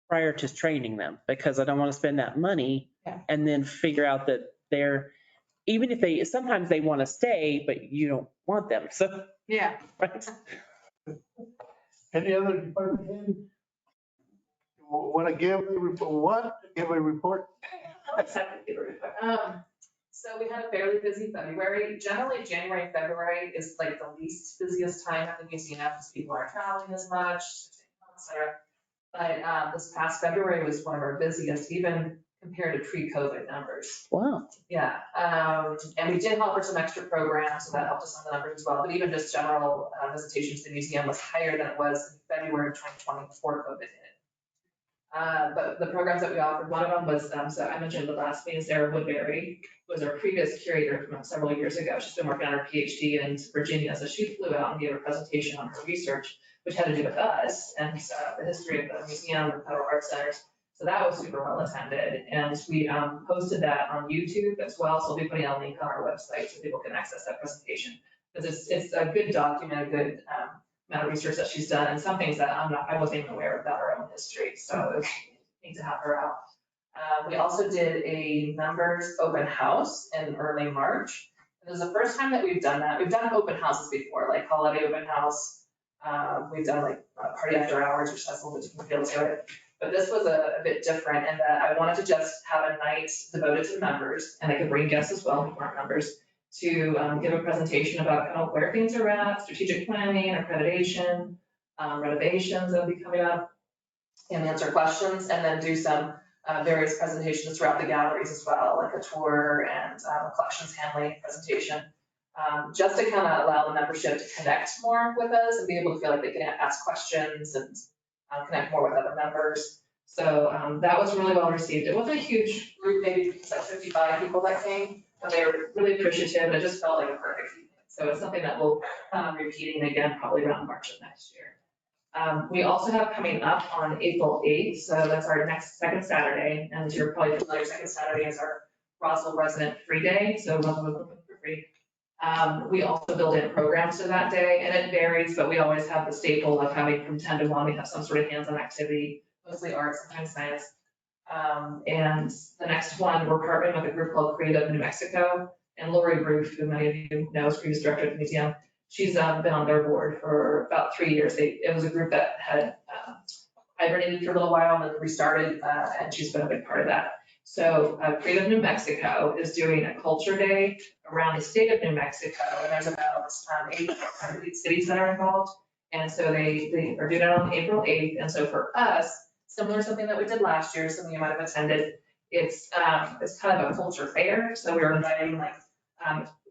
prior to training them, because I don't want to spend that money and then figure out that even if sometimes they want to stay, but you don't want them. So, yeah. Right. Any other department head? Want to give a report? Give a report? So we had a fairly busy February. Generally, January and February is like the least busiest time at the museum because people aren't traveling as much, et cetera. But this past February was one of our busiest, even compared to pre-COVID numbers. Wow. Yeah, and we did offer some extra programs, so that helped us on the numbers as well. But even just general visitation to the museum was higher than it was in February of 2020 before COVID hit. But the programs that we offered, one of them was, so I mentioned the last meeting, Sarah Woodbury was our previous curator from several years ago. She's been working on her PhD in Virginia, so she flew out and gave a presentation on her research, which had to do with us and the history of the museum and federal art centers. So that was super well attended, and we posted that on YouTube as well. So we'll be putting a link on our website so people can access that presentation, because it's a good document, a good amount of research that she's done, and some things that I wasn't even aware of about our own history. So it was neat to have her out. We also did a members open house in early March. It was the first time that we've done that. We've done open houses before, like holiday open house. We've done like party after hours, which has a little bit different feel to it. But this was a bit different in that I wanted to just have a night devoted to members, and I could bring guests as well who weren't members, to give a presentation about kind of where things are at, strategic planning, accreditation, renovations that will be coming up, and answer questions, and then do some various presentations throughout the galleries as well, like a tour and a collections handling presentation, just to kind of allow the membership to connect more with us and be able to feel like they can ask questions and connect more with other members. So that was really well received. It wasn't a huge group, maybe it was like 55 people that came, but they were really appreciative. It just felt like a perfect evening. So it's something that we'll repeating again, probably around March of next year. We also have coming up on April 8th, so that's our next second Saturday, and you're probably familiar, second Saturday is our Roswell Resident Free Day, so Roswell for free. We also build in programs for that day, and it varies, but we always have the staple of having from 10 to 1, we have some sort of hands-on activity, mostly art, sometimes science. And the next one, we're partnering with a group called Creative New Mexico, and Lori Roof, who many of you know is previous director of the museum. She's been on their board for about 3 years. It was a group that had hibernated for a little while and then restarted, and she's been a big part of that. So Creative New Mexico is doing a culture day around the state of New Mexico, and there's about 8 cities that are involved. And so they are due out on April 8th. And so for us, similar to something that we did last year, something you might have attended, it's kind of a culture fair. So we were inviting like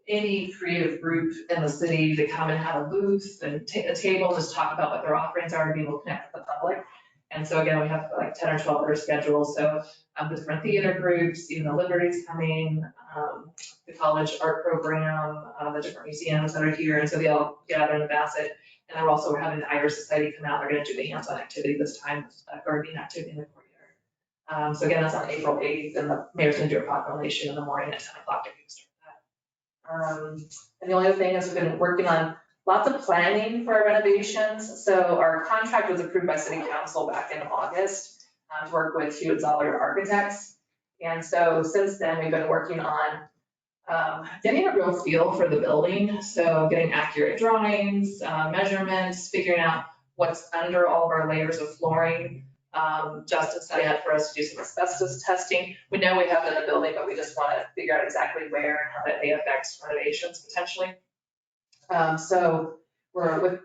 any creative group in the city to come and have a booth and a table, just talk about what their offerings are, to be able to connect with the public. And so again, we have like 10 or 12 that are scheduled. So the different theater groups, even the Liberty's coming, the college art program, the different museums that are here. And so they all gather in the Bassett. And we're also having the Irish Society come out. They're going to do the hands-on activity this time, gardening activity in the courtyard. So again, that's on April 8th, and the mayor's going to do a proclamation in the morning at 10 o'clock to start that. And the only other thing is we've been working on lots of planning for our renovations. So our contract was approved by City Council back in August to work with Hewitt Zoller Architects. And so since then, we've been working on getting a real feel for the building. So getting accurate drawings, measurements, figuring out what's under all of our layers of flooring. Justin setting up for us to do some asbestos testing. We know we have it in the building, but we just want to figure out exactly where and how that may affect renovations potentially. So we're with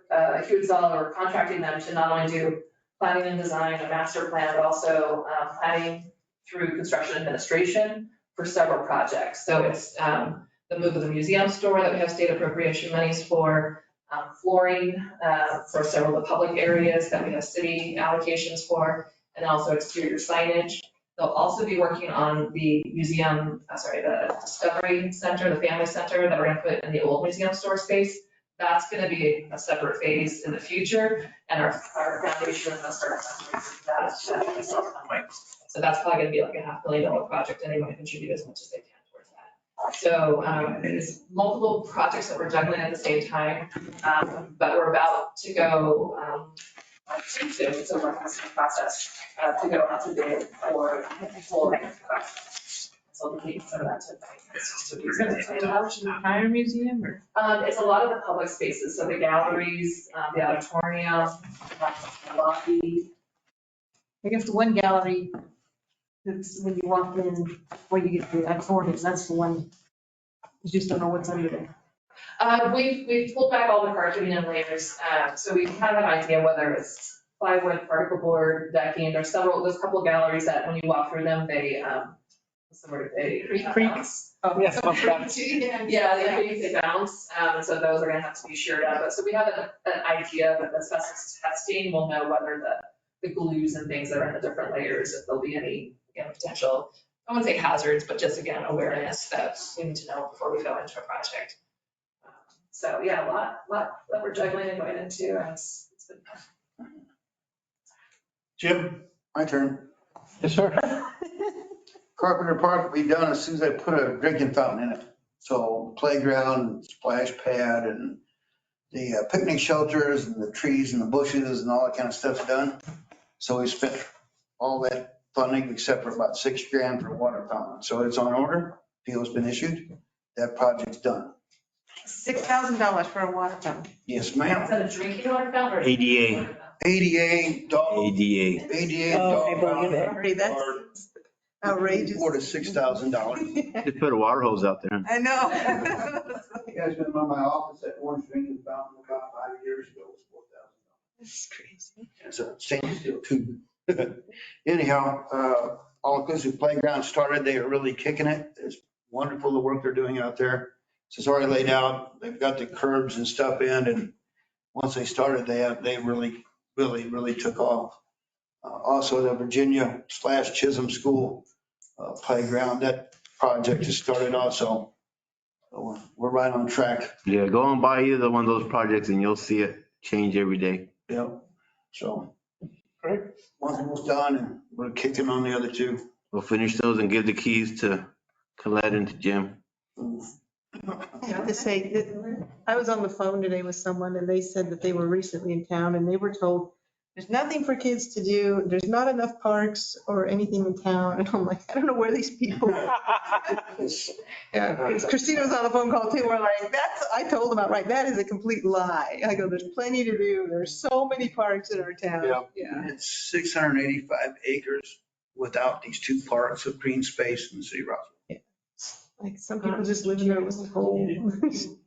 Hewitt Zoller, we're contracting them to not only do planning and design, a master plan, but also planning through construction administration for several projects. So it's the move of the museum store that we have state appropriation monies for, flooring for several of the public areas that we have city allocations for, and also exterior signage. They'll also be working on the museum, the Discovery Center, the Family Center that we're going to put in the old museum store space. That's going to be a separate phase in the future, and our foundation is going to start that. So that's probably going to be like a $500,000 project. Anyone can contribute as much as they can towards that. So it's multiple projects that we're juggling at the same time, but we're about to go. So we're in the process to go out to bid for flooring. So we'll keep some of that to. Is that the entire museum or? It's a lot of the public spaces, so the galleries, the auditorium, the lobby. I guess the one gallery, that's when you walk in, where you get the auditorium, that's the one, you just don't know what's under there. We've pulled back all the carpeting and layers, so we kind of have an idea whether it's plywood, particle board, decking. There's a couple of galleries that when you walk through them, they, what's the word? They bounce. Oh, yes. Yeah, they bounce, and so those are gonna have to be sheared up. But so we have an idea that the asbestos testing will know whether the glues and things that are in the different layers, if there'll be any, potential, I wouldn't say hazards, but just again, awareness that we need to know before we go into a project. So yeah, a lot that we're juggling and going into, and it's been fun. Jim, my turn. Yes, sir. Carpenter Park will be done as soon as I put a drinking fountain in it. So playground, splash pad, and the picnic shelters and the trees and the bushes and all that kind of stuff's done. So we spent all that funding except for about $6,000 for a water fountain. So it's on order. PO's been issued. That project's done. $6,000 for a water fountain. Yes, ma'am. Is that a drinking water fountain or? ADA. ADA, dog. ADA. ADA, dog fountain. That's outrageous. $4,000 to $6,000. Just put a water hose out there. I know. You guys been by my office at Orange Drinking Fountain about 5 years ago. It was $4,000. That's crazy. It's a stainless steel tube. Anyhow, all-inclusive playground started. They are really kicking it. It's wonderful the work they're doing out there. It's already laid out. They've got the curbs and stuff in, and once they started, they really took off. Also, the Virginia / Chisholm School playground, that project has started also. So we're right on track. Yeah, go on by either one of those projects and you'll see it change every day. Yep. So, great. One's almost done and we're kicking on the other two. We'll finish those and give the keys to Colette and to Jim. I have to say, that I was on the phone today with someone and they said that they were recently in town and they were told there's nothing for kids to do. There's not enough parks or anything in town. And I'm like, I don't know where these people. Yeah, because Christina was on the phone call too. We're like, I told them outright, that is a complete lie. I go, there's plenty to do. There's so many parks in our town. Yeah. It's 685 acres without these two parks of green space in the city of Rossville. Like some people just live in there with a hole.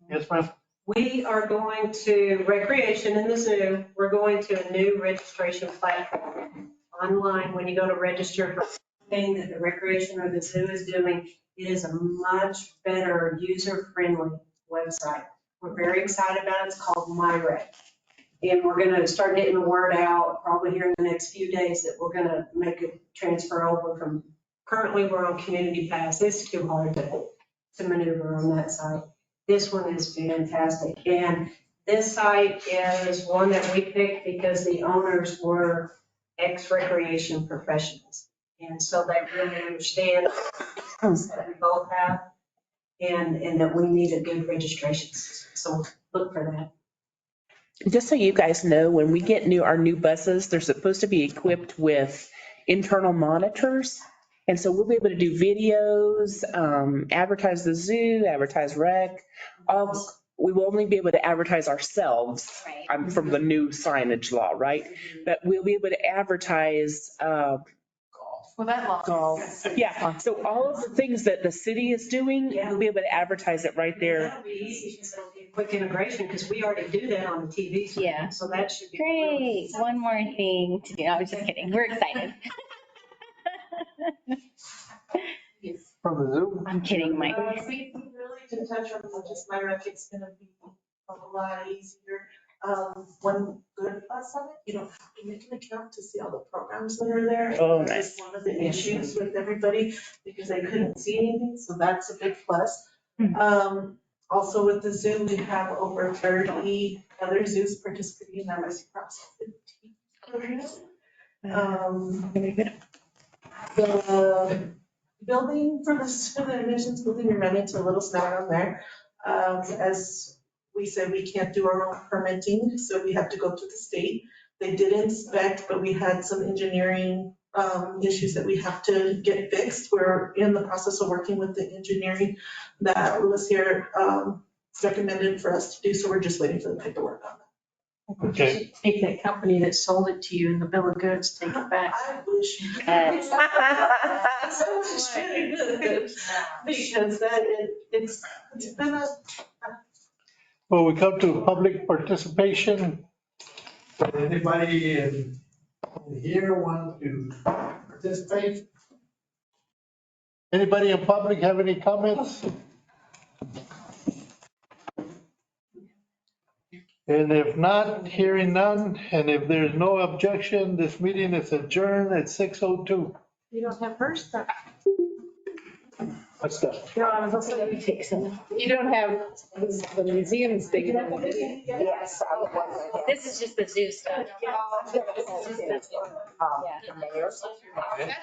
Yes, ma'am. We are going to recreation in the zoo. We're going to a new registration platform online. When you go to register for anything that the recreation or the zoo is doing, it is a much better user-friendly website. We're very excited about it. It's called MyRec. And we're going to start getting the word out probably here in the next few days that we're going to make a transfer over from, currently we're on Community Pass. It's too hard to maneuver on that site. This one is fantastic. And this site is one that we picked because the owners were ex-recreation professionals. And so they really understand that we both have and that we need a good registration system. So look for that. Just so you guys know, when we get our new buses, they're supposed to be equipped with internal monitors. And so we'll be able to do videos, advertise the zoo, advertise rec. We will only be able to advertise ourselves. I'm from the new signage law, right? But we'll be able to advertise Well, that law. golf. Yeah, so all of the things that the city is doing, we'll be able to advertise it right there. That'll be easy because it'll be a quick integration because we already do that on the TV screen. Yeah. So that should be. Great. One more thing to do. I was just kidding. We're excited. From the Zoom? I'm kidding, Mike. We really can touch on just MyRec. It's gonna be a lot easier. One good plus of it, you don't have to make an account to see all the programs that are there. Oh, That nice. was one of the issues with everybody because they couldn't see anything, so that's a big plus. Also with the zoo, we have over 30 other zoos participating in our rescue process. The building for the admissions building, we ran into a little snag on there. As we said, we can't do our own permitting, so we have to go to the state. They did inspect, but we had some engineering issues that we have to get fixed. We're in the process of working with the engineering that Lewis here recommended for us to do, so we're just waiting for the paperwork on that. Okay. Take that company that sold it to you in the bill of goods, take it back. I wish. Yes. Because it's been a. Well, we come to public participation. Anybody in here want to participate? Anybody in public have any comments? And if not, hearing none, and if there's no objection, this meeting is adjourned at 6:02. You don't have her stuff. What's that? No, I was also you take some. You don't have the museum thing. Yes. This is just the zoo stuff. That's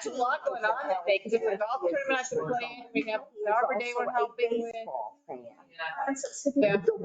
a lot going on that day, because it's a golf tournament I could play in. We have the Arbor Day we're helping with. Yeah.